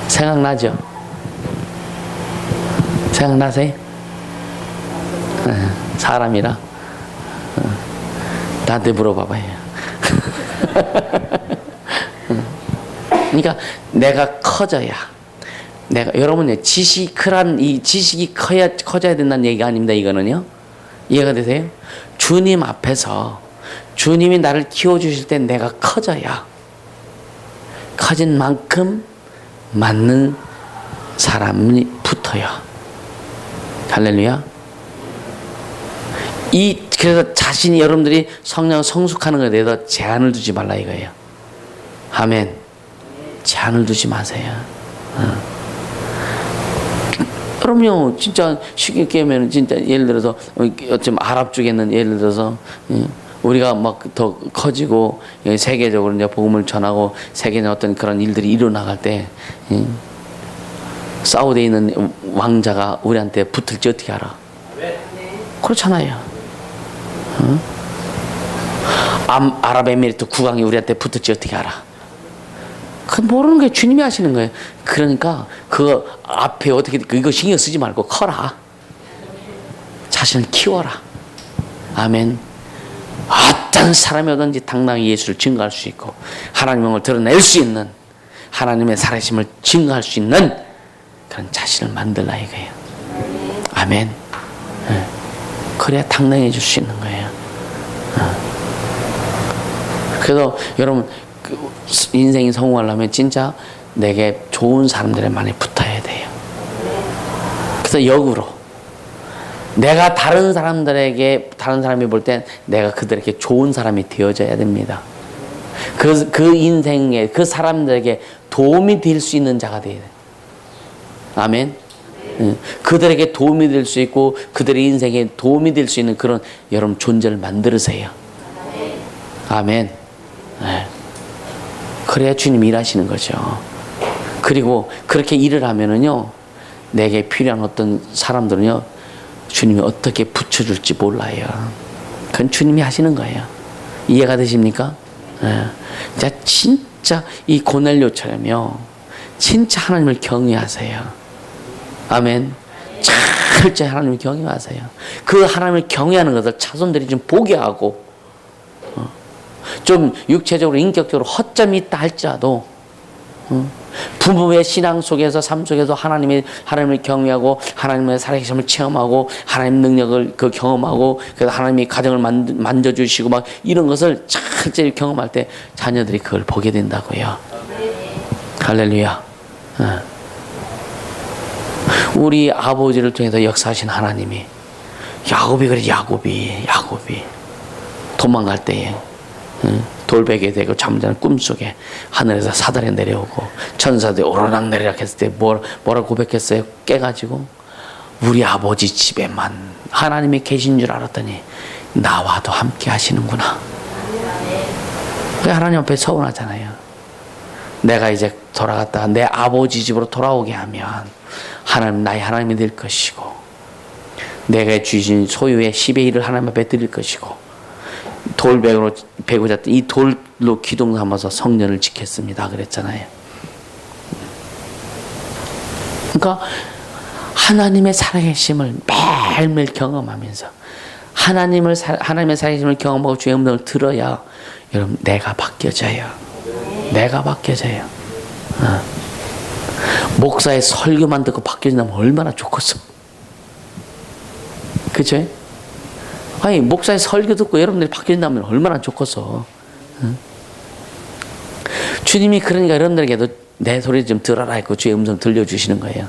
생각나죠? 생각나세요? 사람이라 나한테 물어봐봐요. 그러니까 내가 커져야 여러분요 지식크란 이 지식이 커져야 된다는 얘기가 아닙니다. 이거는요 이해가 되세요? 주님 앞에서 주님이 나를 키워주실 때 내가 커져야 커진 만큼 맞는 사람이 붙어요. 할렐루야. 그래서 자신이 여러분들이 성령을 성숙하는 것에 대해서 제한을 두지 말라 이거예요. 아멘. 제한을 두지 마세요. 그럼요. 진짜 쉽게 하면 진짜 예를 들어서 어쩜 아랍 쪽에는 예를 들어서 우리가 막 더 커지고 세계적으로 이제 복음을 전하고 세계의 어떤 그런 일들이 일어나갈 때 사우디에 있는 왕자가 우리한테 붙을지 어떻게 알아? 그렇잖아요. 아랍에미리트 국왕이 우리한테 붙을지 어떻게 알아? 그 모르는 게 주님이 하시는 거예요. 그러니까 그 앞에 어떻게 이거 신경 쓰지 말고 커라. 자신을 키워라. 아멘. 어떤 사람이 오든지 당당히 예수를 증거할 수 있고 하나님의 영을 드러낼 수 있는 하나님의 살아계심을 증거할 수 있는 그런 자신을 만들라 이거예요. 아멘. 그래야 당당해질 수 있는 거예요. 그래서 여러분 인생이 성공하려면 진짜 내게 좋은 사람들에 많이 붙어야 돼요. 그래서 역으로 내가 다른 사람이 볼 땐 내가 그들에게 좋은 사람이 되어져야 됩니다. 그 인생에 그 사람들에게 도움이 될 수 있는 자가 돼야 돼요. 아멘. 그들에게 도움이 될 수 있고 그들의 인생에 도움이 될 수 있는 그런 여러분 존재를 만들으세요. 아멘. 네. 그래야 주님이 일하시는 거죠. 그리고 그렇게 일을 하면은요 내게 필요한 어떤 사람들은요 주님이 어떻게 붙여줄지 몰라요. 그건 주님이 하시는 거예요. 이해가 되십니까? 네. 진짜 이 고넬료처럼요 진짜 하나님을 경외하세요. 아멘. 철저히 하나님을 경외하세요. 그 하나님을 경외하는 것을 자손들이 좀 보게 하고 좀 육체적으로 인격적으로 허점이 있다 할지라도 부부의 신앙 속에서 삶 속에서 하나님을 경외하고 하나님의 살아계심을 체험하고 하나님 능력을 경험하고 그래서 하나님이 가정을 만져주시고 막 이런 것을 철저히 경험할 때 자녀들이 그걸 보게 된다고요. 할렐루야. 우리 아버지를 통해서 역사하신 하나님이 야곱이 그래. 야곱이 도망갈 때에 돌베개 되고 잠자는 꿈속에 하늘에서 사단이 내려오고 천사들이 오르락 내리락 했을 때 뭐라 고백했어요? 깨가지고 우리 아버지 집에만 하나님이 계신 줄 알았더니 나와도 함께 하시는구나. 하나님 앞에 서운하잖아요. 내가 이제 돌아갔다가 내 아버지 집으로 돌아오게 하면 하나님 나의 하나님이 될 것이고 내가 주신 소유의 10의 1을 하나님 앞에 드릴 것이고 돌배로 베고 잤던 이 돌로 기둥 삼아서 성전을 짓겠습니다 그랬잖아요. 그러니까 하나님의 살아계심을 매일매일 경험하면서 하나님의 살아계심을 경험하고 주의 음성을 들어야 여러분 내가 바뀌어져요. 목사의 설교만 듣고 바뀌어진다면 얼마나 좋겠어. 그쵸? 아니 목사의 설교 듣고 여러분들이 바뀌어진다면 얼마나 좋겠어. 주님이 그러니까 여러분들에게도 내 소리 좀 들어라 했고 주의 음성 들려주시는 거예요.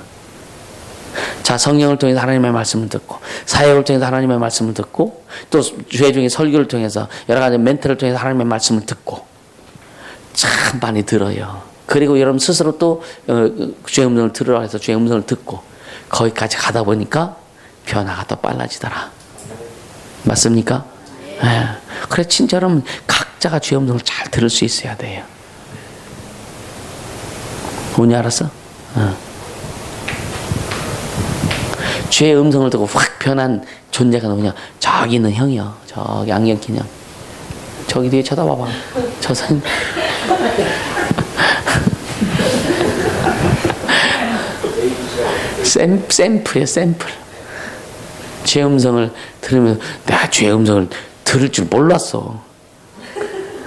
자, 성령을 통해서 하나님의 말씀을 듣고, 사역을 통해서 하나님의 말씀을 듣고, 또 주회 중에 설교를 통해서 여러 가지 멘트를 통해서 하나님의 말씀을 듣고, 참 많이 들어요. 그리고 여러분 스스로 또 주의 음성을 들으라 해서 주의 음성을 듣고, 거기까지 가다 보니까 변화가 더 빨라지더라. 맞습니까? 네. 그래, 진짜 여러분 각자가 주의 음성을 잘 들을 수 있어야 돼요. 뭔지 알았어? 주의 음성을 듣고 확 변한 존재가 누구냐? 저기 있는 형이요. 저기 안경 낀 형. 저기 뒤에 쳐다봐봐. 저 선. 샘플이에요, 샘플. 주의 음성을 들으면서 내가 주의 음성을 들을 줄 몰랐어.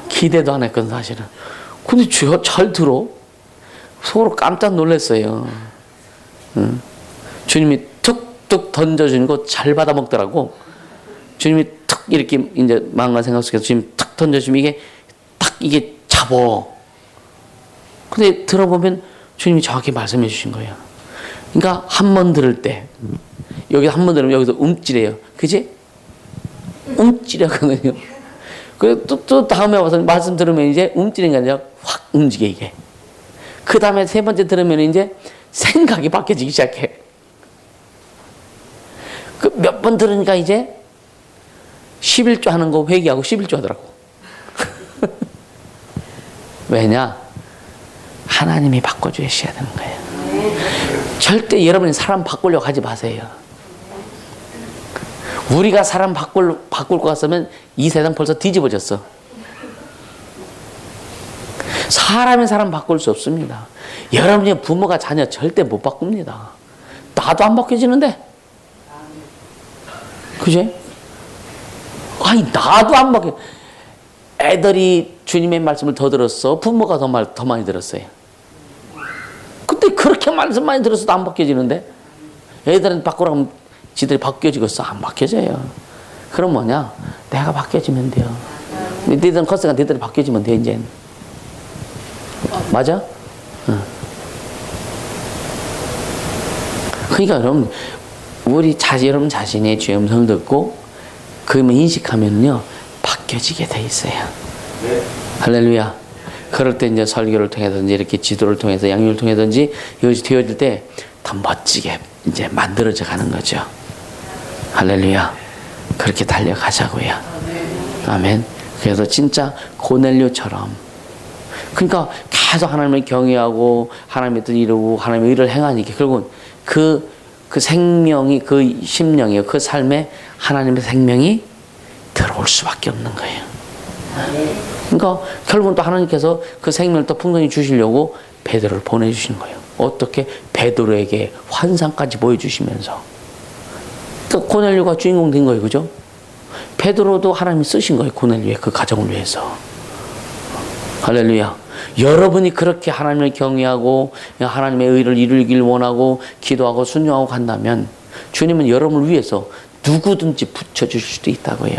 기대도 안 했거든, 사실은. 근데 잘 들어. 서로 깜짝 놀랐어요. 응? 주님이 툭툭 던져주는 거 잘 받아먹더라고. 주님이 툭 이렇게 이제 마음과 생각 속에서 주님 툭 던져주면 이게 잡어. 근데 들어보면 주님이 정확히 말씀해 주신 거예요. 그러니까 한 번 들을 때, 여기서 한 번 들으면 여기서 움찔해요. 그지? 움찔하거든요. 그리고 또 다음에 와서 말씀 들으면 이제 움찔인 게 아니라 확 움직여, 이게. 그 다음에 세 번째 들으면 이제 생각이 바뀌어지기 시작해. 그 몇 번 들으니까 이제 11조 하는 거 회개하고 11조 하더라고. 왜냐? 하나님이 바꿔주셔야 되는 거예요. 절대 여러분이 사람 바꾸려고 하지 마세요. 우리가 사람 바꿀 것 같으면 이 세상 벌써 뒤집어졌어. 사람이 사람 바꿀 수 없습니다. 여러분의 부모가 자녀 절대 못 바꿉니다. 나도 안 바뀌어지는데. 그지? 아니, 나도 안 바뀌어. 애들이 주님의 말씀을 더 들었어? 부모가 더 많이 들었어요? 근데 그렇게 말씀 많이 들었어도 안 바뀌어지는데? 애들은 바꾸라고 하면 지들이 바뀌어지겠어? 안 바뀌어져요. 그럼 뭐냐? 내가 바뀌어지면 돼요. 니들은 컸으니까 니들이 바뀌어지면 돼, 이제. 맞아? 응. 그러니까 여러분, 여러분 자신의 주의 음성을 듣고 그러면 인식하면요 바뀌어지게 돼 있어요. 네. 할렐루야. 그럴 때 이제 설교를 통해서든지 이렇게 지도를 통해서 양육을 통해서든지 이것이 되어질 때 더 멋지게 이제 만들어져 가는 거죠. 할렐루야. 그렇게 달려가자고요. 아멘. 그래서 진짜 고넬료처럼, 그러니까 계속 하나님을 경외하고 하나님의 뜻을 이루고 하나님의 의를 행하니까 결국은 그 생명이, 그 심령이요, 그 삶에 하나님의 생명이 들어올 수밖에 없는 거예요. 그러니까 결국은 또 하나님께서 그 생명을 또 풍성히 주시려고 베드로를 보내주시는 거예요. 어떻게? 베드로에게 환상까지 보여주시면서 또 고넬료가 주인공 된 거예요. 그죠? 베드로도 하나님이 쓰신 거예요. 고넬료의 그 가정을 위해서. 할렐루야. 여러분이 그렇게 하나님을 경외하고 하나님의 의를 이루길 원하고 기도하고 순종하고 간다면 주님은 여러분을 위해서 누구든지 붙여주실 수도 있다고요.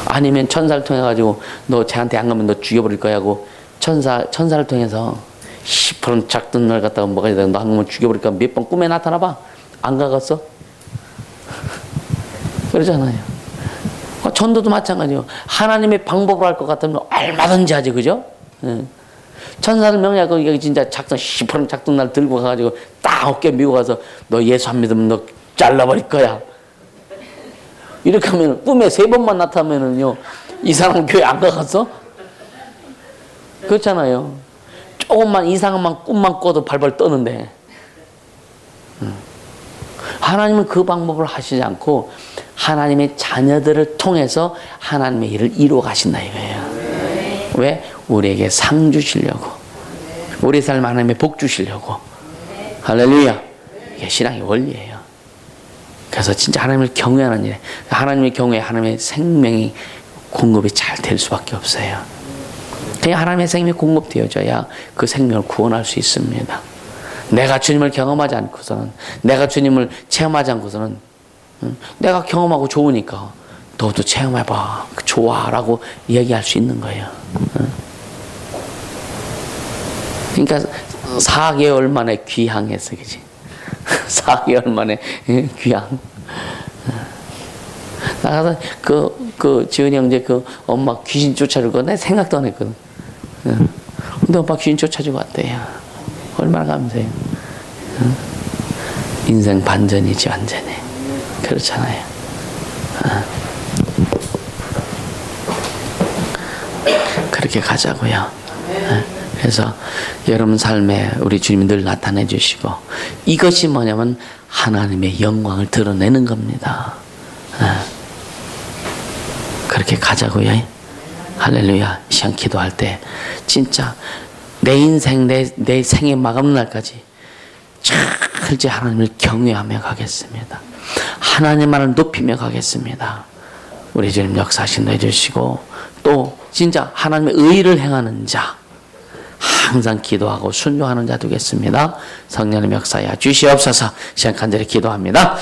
아니면 천사를 통해 가지고 너 쟤한테 안 가면 너 죽여버릴 거야 하고 천사를 통해서 시퍼런 작던 날 갖다가 뭐가 있다 너 안 가면 죽여버릴 거야 몇 번 꿈에 나타나 봐. 안 가갔어? 그러잖아요. 전도도 마찬가지예요. 하나님의 방법으로 할 것 같으면 얼마든지 하지, 그죠? 예. 천사를 명령하고 이게 진짜 시퍼런 작던 날 들고 가가지고 딱 어깨 미고 가서 너 예수 안 믿으면 너 잘라버릴 거야. 이렇게 하면 꿈에 3번만 나타나면은요, 이 사람 교회 안 가갔어? 그렇잖아요. 조금만 이상한 꿈만 꿔도 발발 떠는데. 하나님은 그 방법을 하시지 않고 하나님의 자녀들을 통해서 하나님의 일을 이루어 가신다 이거예요. 왜? 우리에게 상 주시려고. 우리 삶 하나님의 복 주시려고. 할렐루야. 이게 신앙의 원리예요. 그래서 진짜 하나님을 경외하는 일, 하나님의 경외, 하나님의 생명이 공급이 잘 될 수밖에 없어요. 그냥 하나님의 생명이 공급되어져야 그 생명을 구원할 수 있습니다. 내가 주님을 경험하지 않고서는, 내가 주님을 체험하지 않고서는, 내가 경험하고 좋으니까 너도 체험해봐, 좋아라고 얘기할 수 있는 거예요. 그러니까 4개월 만에 귀향했어, 그지? 4개월 만에 귀향. 나가서 지은이 형제 엄마 귀신 쫓아주고 내 생각도 안 했거든. 근데 엄마 귀신 쫓아주고 왔대요. 얼마나 감사해요. 인생 반전이지 완전히. 그렇잖아요. 그렇게 가자고요. 그래서 여러분 삶에 우리 주님이 늘 나타내 주시고 이것이 뭐냐면 하나님의 영광을 드러내는 겁니다. 그렇게 가자고요. 할렐루야. 이 시간 기도할 때 진짜 내 인생 내 생의 마감 날까지 철저히 하나님을 경외하며 가겠습니다. 하나님만을 높이며 가겠습니다. 우리 주님 역사하신다 해주시고 또 진짜 하나님의 의를 행하는 자 항상 기도하고 순종하는 자 되겠습니다. 성령님 역사하여 주시옵소서. 시간 간절히 기도합니다.